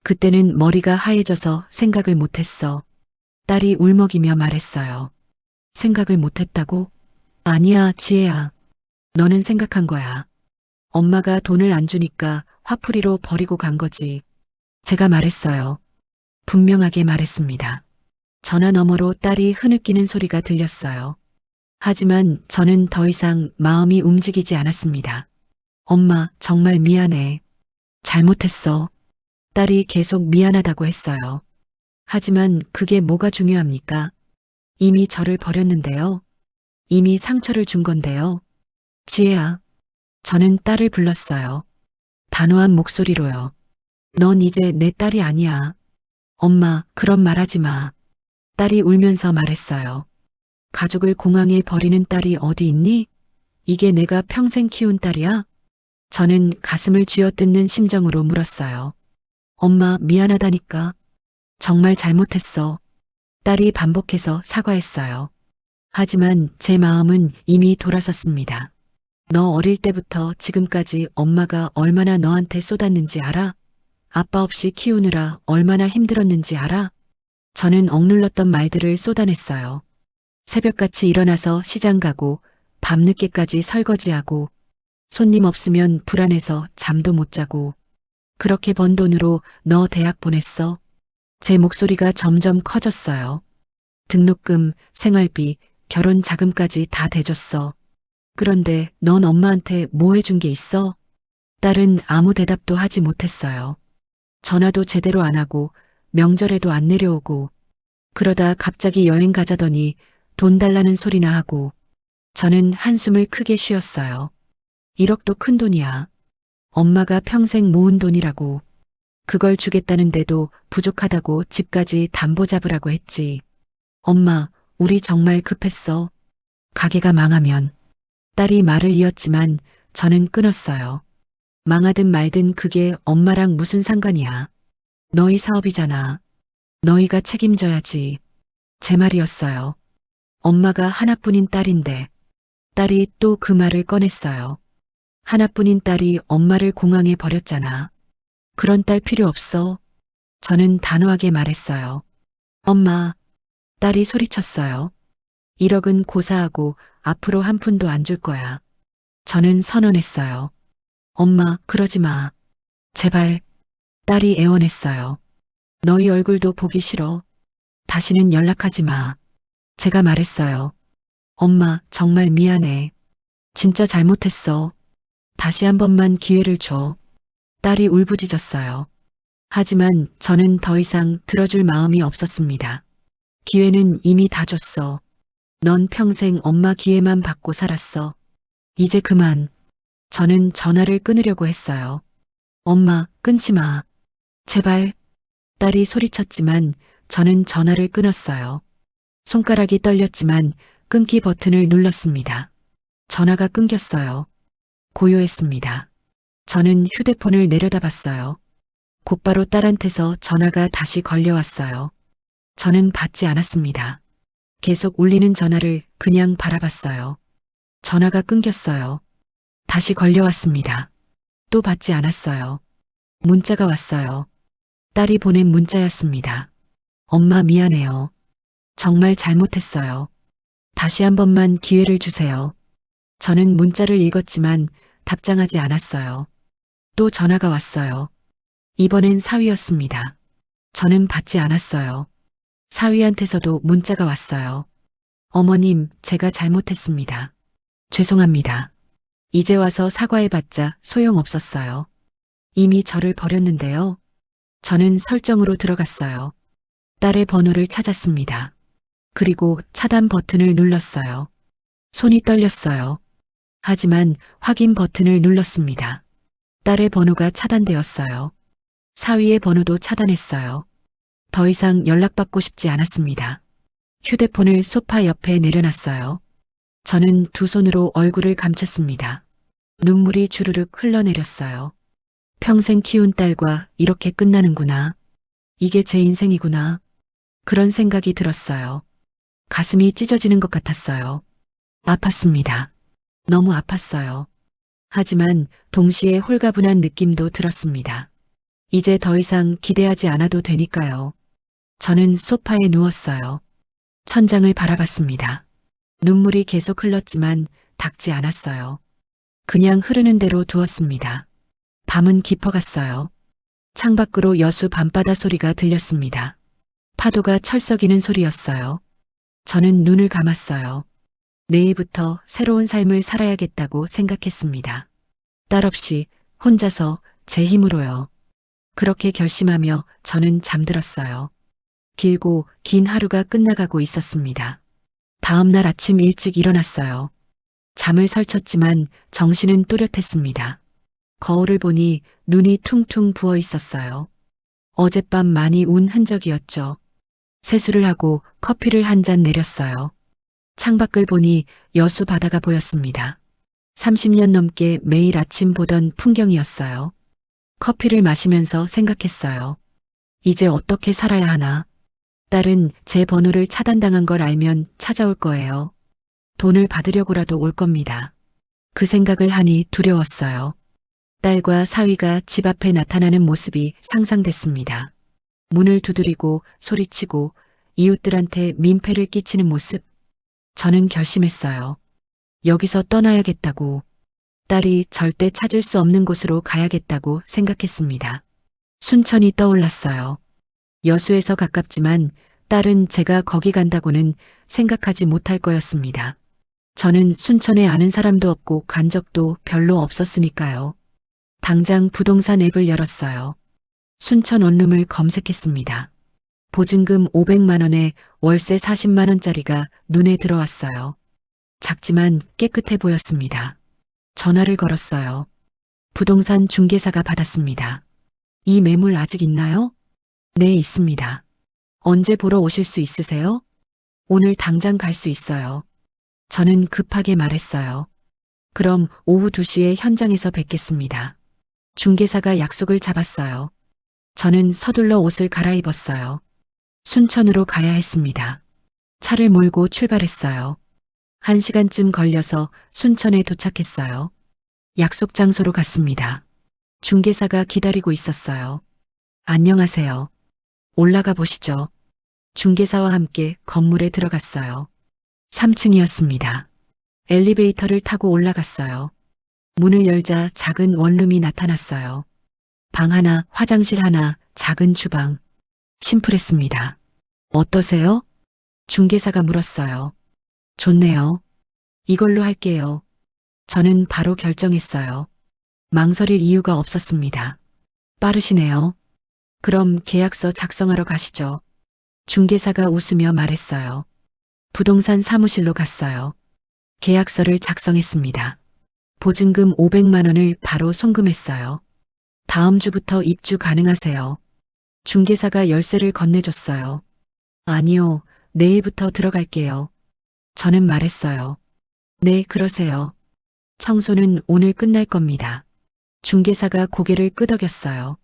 그때는 머리가 하얘져서 생각을 못했어. 딸이 울먹이며 말했어요. 생각을 못했다고? 아니야, 지혜야. 너는 생각한 거야. 엄마가 돈을 안 주니까 화풀이로 버리고 간 거지. 제가 말했어요. 분명하게 말했습니다. 전화 너머로 딸이 흐느끼는 소리가 들렸어요. 하지만 저는 더 이상 마음이 움직이지 않았습니다. 엄마, 정말 미안해. 잘못했어. 딸이 계속 미안하다고 했어요. 하지만 그게 뭐가 중요합니까? 이미 저를 버렸는데요. 이미 상처를 준 건데요. 지혜야. 저는 딸을 불렀어요. 단호한 목소리로요. 넌 이제 내 딸이 아니야. 엄마, 그런 말 하지 마. 딸이 울면서 말했어요. 가족을 공항에 버리는 딸이 어디 있니? 이게 내가 평생 키운 딸이야? 저는 가슴을 쥐어뜯는 심정으로 물었어요. 엄마, 미안하다니까. 정말 잘못했어. 딸이 반복해서 사과했어요. 하지만 제 마음은 이미 돌아섰습니다. 너 어릴 때부터 지금까지 엄마가 얼마나 너한테 쏟았는지 알아? 아빠 없이 키우느라 얼마나 힘들었는지 알아? 저는 억눌렀던 말들을 쏟아냈어요. 새벽같이 일어나서 시장 가고 밤늦게까지 설거지하고 손님 없으면 불안해서 잠도 못 자고 그렇게 번 돈으로 너 대학 보냈어. 제 목소리가 점점 커졌어요. 등록금, 생활비, 결혼 자금까지 다 대줬어. 그런데 넌 엄마한테 뭐 해준 게 있어? 딸은 아무 대답도 하지 못했어요. 전화도 제대로 안 하고 명절에도 안 내려오고 그러다 갑자기 여행 가자더니 돈 달라는 소리나 하고 저는 한숨을 크게 쉬었어요. 1억도 큰 돈이야. 엄마가 평생 모은 돈이라고. 그걸 주겠다는데도 부족하다고 집까지 담보 잡으라고 했지. 엄마, 우리 정말 급했어. 가게가 망하면. 딸이 말을 이었지만 저는 끊었어요. 망하든 말든 그게 엄마랑 무슨 상관이야. 너희 사업이잖아. 너희가 책임져야지. 제 말이었어요. 엄마가 하나뿐인 딸인데. 딸이 또 그 말을 꺼냈어요. 하나뿐인 딸이 엄마를 공항에 버렸잖아. 그런 딸 필요 없어. 저는 단호하게 말했어요. 엄마, 딸이 소리쳤어요. 1억은 고사하고 앞으로 한 푼도 안 줄 거야. 저는 선언했어요. 엄마, 그러지 마. 제발. 딸이 애원했어요. 너희 얼굴도 보기 싫어. 다시는 연락하지 마. 제가 말했어요. 엄마, 정말 미안해. 진짜 잘못했어. 다시 한 번만 기회를 줘. 딸이 울부짖었어요. 하지만 저는 더 이상 들어줄 마음이 없었습니다. 기회는 이미 다 줬어. 넌 평생 엄마 기회만 받고 살았어. 이제 그만. 저는 전화를 끊으려고 했어요. 엄마, 끊지 마. 제발. 딸이 소리쳤지만 저는 전화를 끊었어요. 손가락이 떨렸지만 끊기 버튼을 눌렀습니다. 전화가 끊겼어요. 고요했습니다. 저는 휴대폰을 내려다봤어요. 곧바로 딸한테서 전화가 다시 걸려왔어요. 저는 받지 않았습니다. 계속 울리는 전화를 그냥 바라봤어요. 전화가 끊겼어요. 다시 걸려왔습니다. 또 받지 않았어요. 문자가 왔어요. 딸이 보낸 문자였습니다. 엄마 미안해요. 정말 잘못했어요. 다시 한 번만 기회를 주세요. 저는 문자를 읽었지만 답장하지 않았어요. 또 전화가 왔어요. 이번엔 사위였습니다. 저는 받지 않았어요. 사위한테서도 문자가 왔어요. 어머님, 제가 잘못했습니다. 죄송합니다. 이제 와서 사과해봤자 소용없었어요. 이미 저를 버렸는데요. 저는 설정으로 들어갔어요. 딸의 번호를 찾았습니다. 그리고 차단 버튼을 눌렀어요. 손이 떨렸어요. 하지만 확인 버튼을 눌렀습니다. 딸의 번호가 차단되었어요. 사위의 번호도 차단했어요. 더 이상 연락받고 싶지 않았습니다. 휴대폰을 소파 옆에 내려놨어요. 저는 두 손으로 얼굴을 감췄습니다. 눈물이 주르륵 흘러내렸어요. 평생 키운 딸과 이렇게 끝나는구나. 이게 제 인생이구나. 그런 생각이 들었어요. 가슴이 찢어지는 것 같았어요. 아팠습니다. 너무 아팠어요. 하지만 동시에 홀가분한 느낌도 들었습니다. 이제 더 이상 기대하지 않아도 되니까요. 저는 소파에 누웠어요. 천장을 바라봤습니다. 눈물이 계속 흘렀지만 닦지 않았어요. 그냥 흐르는 대로 두었습니다. 밤은 깊어갔어요. 창밖으로 여수 밤바다 소리가 들렸습니다. 파도가 철썩이는 소리였어요. 저는 눈을 감았어요. 내일부터 새로운 삶을 살아야겠다고 생각했습니다. 딸 없이 혼자서 제 힘으로요. 그렇게 결심하며 저는 잠들었어요. 길고 긴 하루가 끝나가고 있었습니다. 다음 날 아침 일찍 일어났어요. 잠을 설쳤지만 정신은 또렷했습니다. 거울을 보니 눈이 퉁퉁 부어 있었어요. 어젯밤 많이 운 흔적이었죠. 세수를 하고 커피를 한 잔 내렸어요. 창밖을 보니 여수 바다가 보였습니다. 30년 넘게 매일 아침 보던 풍경이었어요. 커피를 마시면서 생각했어요. 이제 어떻게 살아야 하나? 딸은 제 번호를 차단당한 걸 알면 찾아올 거예요. 돈을 받으려고라도 올 겁니다. 그 생각을 하니 두려웠어요. 딸과 사위가 집 앞에 나타나는 모습이 상상됐습니다. 문을 두드리고 소리치고 이웃들한테 민폐를 끼치는 모습. 저는 결심했어요. 여기서 떠나야겠다고. 딸이 절대 찾을 수 없는 곳으로 가야겠다고 생각했습니다. 순천이 떠올랐어요. 여수에서 가깝지만 딸은 제가 거기 간다고는 생각하지 못할 거였습니다. 저는 순천에 아는 사람도 없고 간 적도 별로 없었으니까요. 당장 부동산 앱을 열었어요. 순천 원룸을 검색했습니다. 보증금 500만 원에 월세 40만 원짜리가 눈에 들어왔어요. 작지만 깨끗해 보였습니다. 전화를 걸었어요. 부동산 중개사가 받았습니다. 이 매물 아직 있나요? 네, 있습니다. 언제 보러 오실 수 있으세요? 오늘 당장 갈 수 있어요. 저는 급하게 말했어요. 그럼 오후 2시에 현장에서 뵙겠습니다. 중개사가 약속을 잡았어요. 저는 서둘러 옷을 갈아입었어요. 순천으로 가야 했습니다. 차를 몰고 출발했어요. 1시간쯤 걸려서 순천에 도착했어요. 약속 장소로 갔습니다. 중개사가 기다리고 있었어요. 안녕하세요. 올라가 보시죠. 중개사와 함께 건물에 들어갔어요. 3층이었습니다. 엘리베이터를 타고 올라갔어요. 문을 열자 작은 원룸이 나타났어요. 방 하나, 화장실 하나, 작은 주방. 심플했습니다. 어떠세요? 중개사가 물었어요. 좋네요. 이걸로 할게요. 저는 바로 결정했어요. 망설일 이유가 없었습니다. 빠르시네요. 그럼 계약서 작성하러 가시죠. 중개사가 웃으며 말했어요. 부동산 사무실로 갔어요. 계약서를 작성했습니다. 보증금 500만 원을 바로 송금했어요. 다음 주부터 입주 가능하세요. 중개사가 열쇠를 건네줬어요. 아니요, 내일부터 들어갈게요. 저는 말했어요. 네, 그러세요. 청소는 오늘 끝날 겁니다. 중개사가 고개를 끄덕였어요.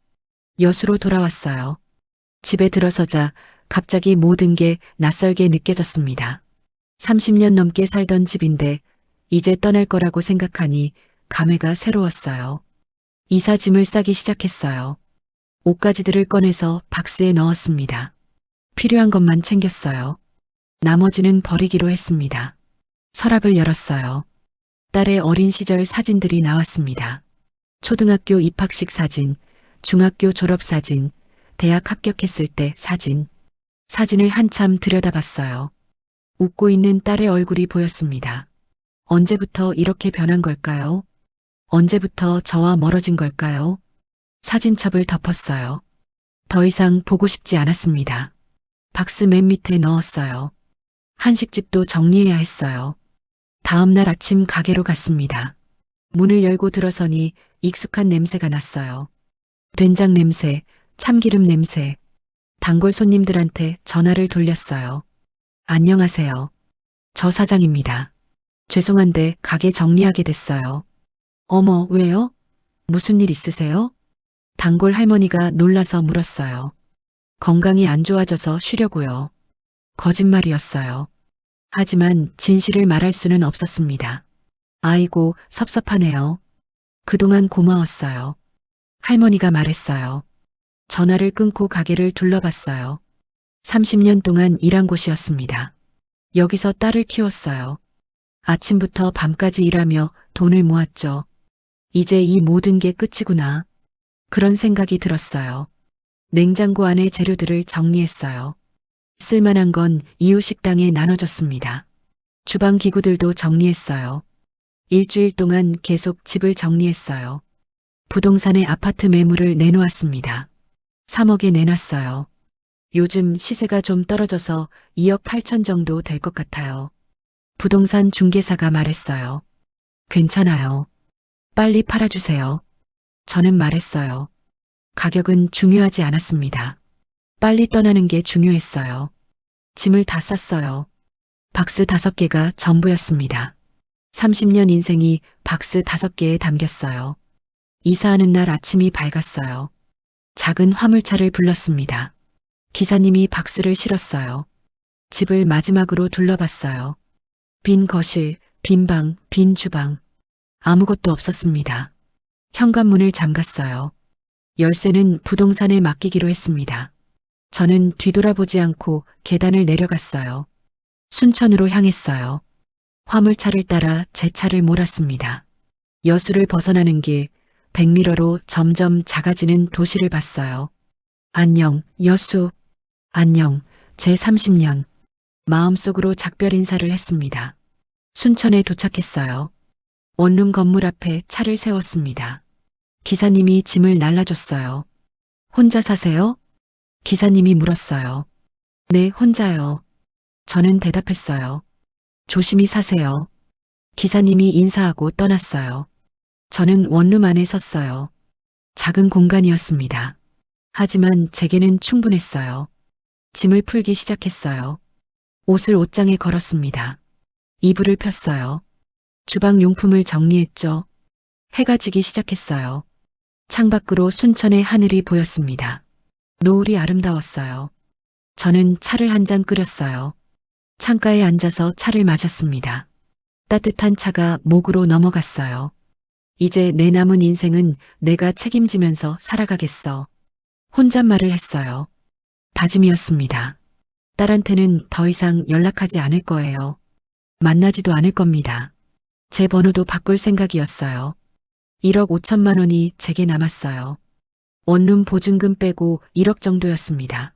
여수로 돌아왔어요. 집에 들어서자 갑자기 모든 게 낯설게 느껴졌습니다. 30년 넘게 살던 집인데 이제 떠날 거라고 생각하니 감회가 새로웠어요. 이사짐을 싸기 시작했어요. 옷가지들을 꺼내서 박스에 넣었습니다. 필요한 것만 챙겼어요. 나머지는 버리기로 했습니다. 서랍을 열었어요. 딸의 어린 시절 사진들이 나왔습니다. 초등학교 입학식 사진, 중학교 졸업 사진, 대학 합격했을 때 사진. 사진을 한참 들여다봤어요. 웃고 있는 딸의 얼굴이 보였습니다. 언제부터 이렇게 변한 걸까요? 언제부터 저와 멀어진 걸까요? 사진첩을 덮었어요. 더 이상 보고 싶지 않았습니다. 박스 맨 밑에 넣었어요. 한식집도 정리해야 했어요. 다음 날 아침 가게로 갔습니다. 문을 열고 들어서니 익숙한 냄새가 났어요. 된장 냄새, 참기름 냄새. 단골 손님들한테 전화를 돌렸어요. 안녕하세요. 저 사장입니다. 죄송한데 가게 정리하게 됐어요. 어머, 왜요? 무슨 일 있으세요? 단골 할머니가 놀라서 물었어요. 건강이 안 좋아져서 쉬려고요. 거짓말이었어요. 하지만 진실을 말할 수는 없었습니다. 아이고, 섭섭하네요. 그동안 고마웠어요. 할머니가 말했어요. 전화를 끊고 가게를 둘러봤어요. 30년 동안 일한 곳이었습니다. 여기서 딸을 키웠어요. 아침부터 밤까지 일하며 돈을 모았죠. 이제 이 모든 게 끝이구나. 그런 생각이 들었어요. 냉장고 안에 재료들을 정리했어요. 쓸만한 건 이웃 식당에 나눠줬습니다. 주방 기구들도 정리했어요. 일주일 동안 계속 집을 정리했어요. 부동산에 아파트 매물을 내놓았습니다. 3억에 내놨어요. 요즘 시세가 좀 떨어져서 2억 8천 정도 될 것 같아요. 부동산 중개사가 말했어요. 괜찮아요. 빨리 팔아주세요. 저는 말했어요. 가격은 중요하지 않았습니다. 빨리 떠나는 게 중요했어요. 짐을 다 쌌어요. 박스 5개가 전부였습니다. 30년 인생이 박스 5개에 담겼어요. 이사하는 날 아침이 밝았어요. 작은 화물차를 불렀습니다. 기사님이 박스를 실었어요. 집을 마지막으로 둘러봤어요. 빈 거실, 빈 방, 빈 주방. 아무것도 없었습니다. 현관문을 잠갔어요. 열쇠는 부동산에 맡기기로 했습니다. 저는 뒤돌아보지 않고 계단을 내려갔어요. 순천으로 향했어요. 화물차를 따라 제 차를 몰았습니다. 여수를 벗어나는 길, 백미러로 점점 작아지는 도시를 봤어요. 안녕, 여수. 안녕, 제 30년. 마음속으로 작별 인사를 했습니다. 순천에 도착했어요. 원룸 건물 앞에 차를 세웠습니다. 기사님이 짐을 날라줬어요. 혼자 사세요? 기사님이 물었어요. 네, 혼자요. 저는 대답했어요. 조심히 사세요. 기사님이 인사하고 떠났어요. 저는 원룸 안에 섰어요. 작은 공간이었습니다. 하지만 제게는 충분했어요. 짐을 풀기 시작했어요. 옷을 옷장에 걸었습니다. 이불을 폈어요. 주방 용품을 정리했죠. 해가 지기 시작했어요. 창밖으로 순천의 하늘이 보였습니다. 노을이 아름다웠어요. 저는 차를 한 잔 끓였어요. 창가에 앉아서 차를 마셨습니다. 따뜻한 차가 목으로 넘어갔어요. 이제 내 남은 인생은 내가 책임지면서 살아가겠어. 혼잣말을 했어요. 다짐이었습니다. 딸한테는 더 이상 연락하지 않을 거예요. 만나지도 않을 겁니다. 제 번호도 바꿀 생각이었어요. 1억 5천만 원이 제게 남았어요. 원룸 보증금 빼고 1억 정도였습니다.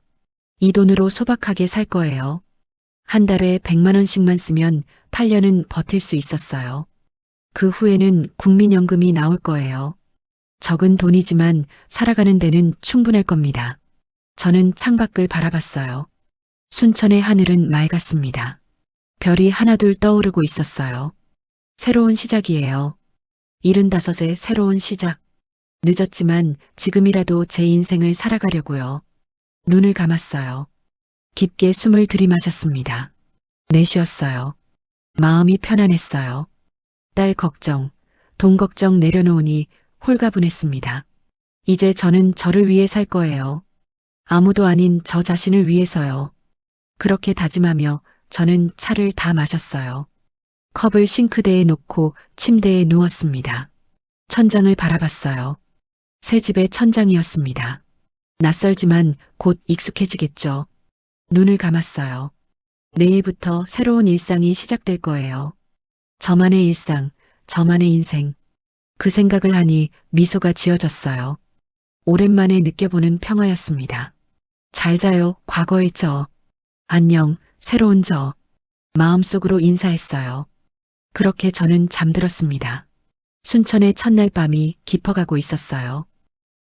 이 돈으로 소박하게 살 거예요. 한 달에 100만 원씩만 쓰면 8년은 버틸 수 있었어요. 그 후에는 국민연금이 나올 거예요. 적은 돈이지만 살아가는 데는 충분할 겁니다. 저는 창밖을 바라봤어요. 순천의 하늘은 맑았습니다. 별이 하나둘 떠오르고 있었어요. 새로운 시작이에요. 75의 새로운 시작. 늦었지만 지금이라도 제 인생을 살아가려고요. 눈을 감았어요. 깊게 숨을 들이마셨습니다. 내쉬었어요. 마음이 편안했어요. 딸 걱정, 돈 걱정 내려놓으니 홀가분했습니다. 이제 저는 저를 위해 살 거예요. 아무도 아닌 저 자신을 위해서요. 그렇게 다짐하며 저는 차를 다 마셨어요. 컵을 싱크대에 놓고 침대에 누웠습니다. 천장을 바라봤어요. 새 집의 천장이었습니다. 낯설지만 곧 익숙해지겠죠. 눈을 감았어요. 내일부터 새로운 일상이 시작될 거예요. 저만의 일상, 저만의 인생. 그 생각을 하니 미소가 지어졌어요. 오랜만에 느껴보는 평화였습니다. 잘 자요, 과거의 저. 안녕, 새로운 저. 마음속으로 인사했어요. 그렇게 저는 잠들었습니다. 순천의 첫날 밤이 깊어가고 있었어요.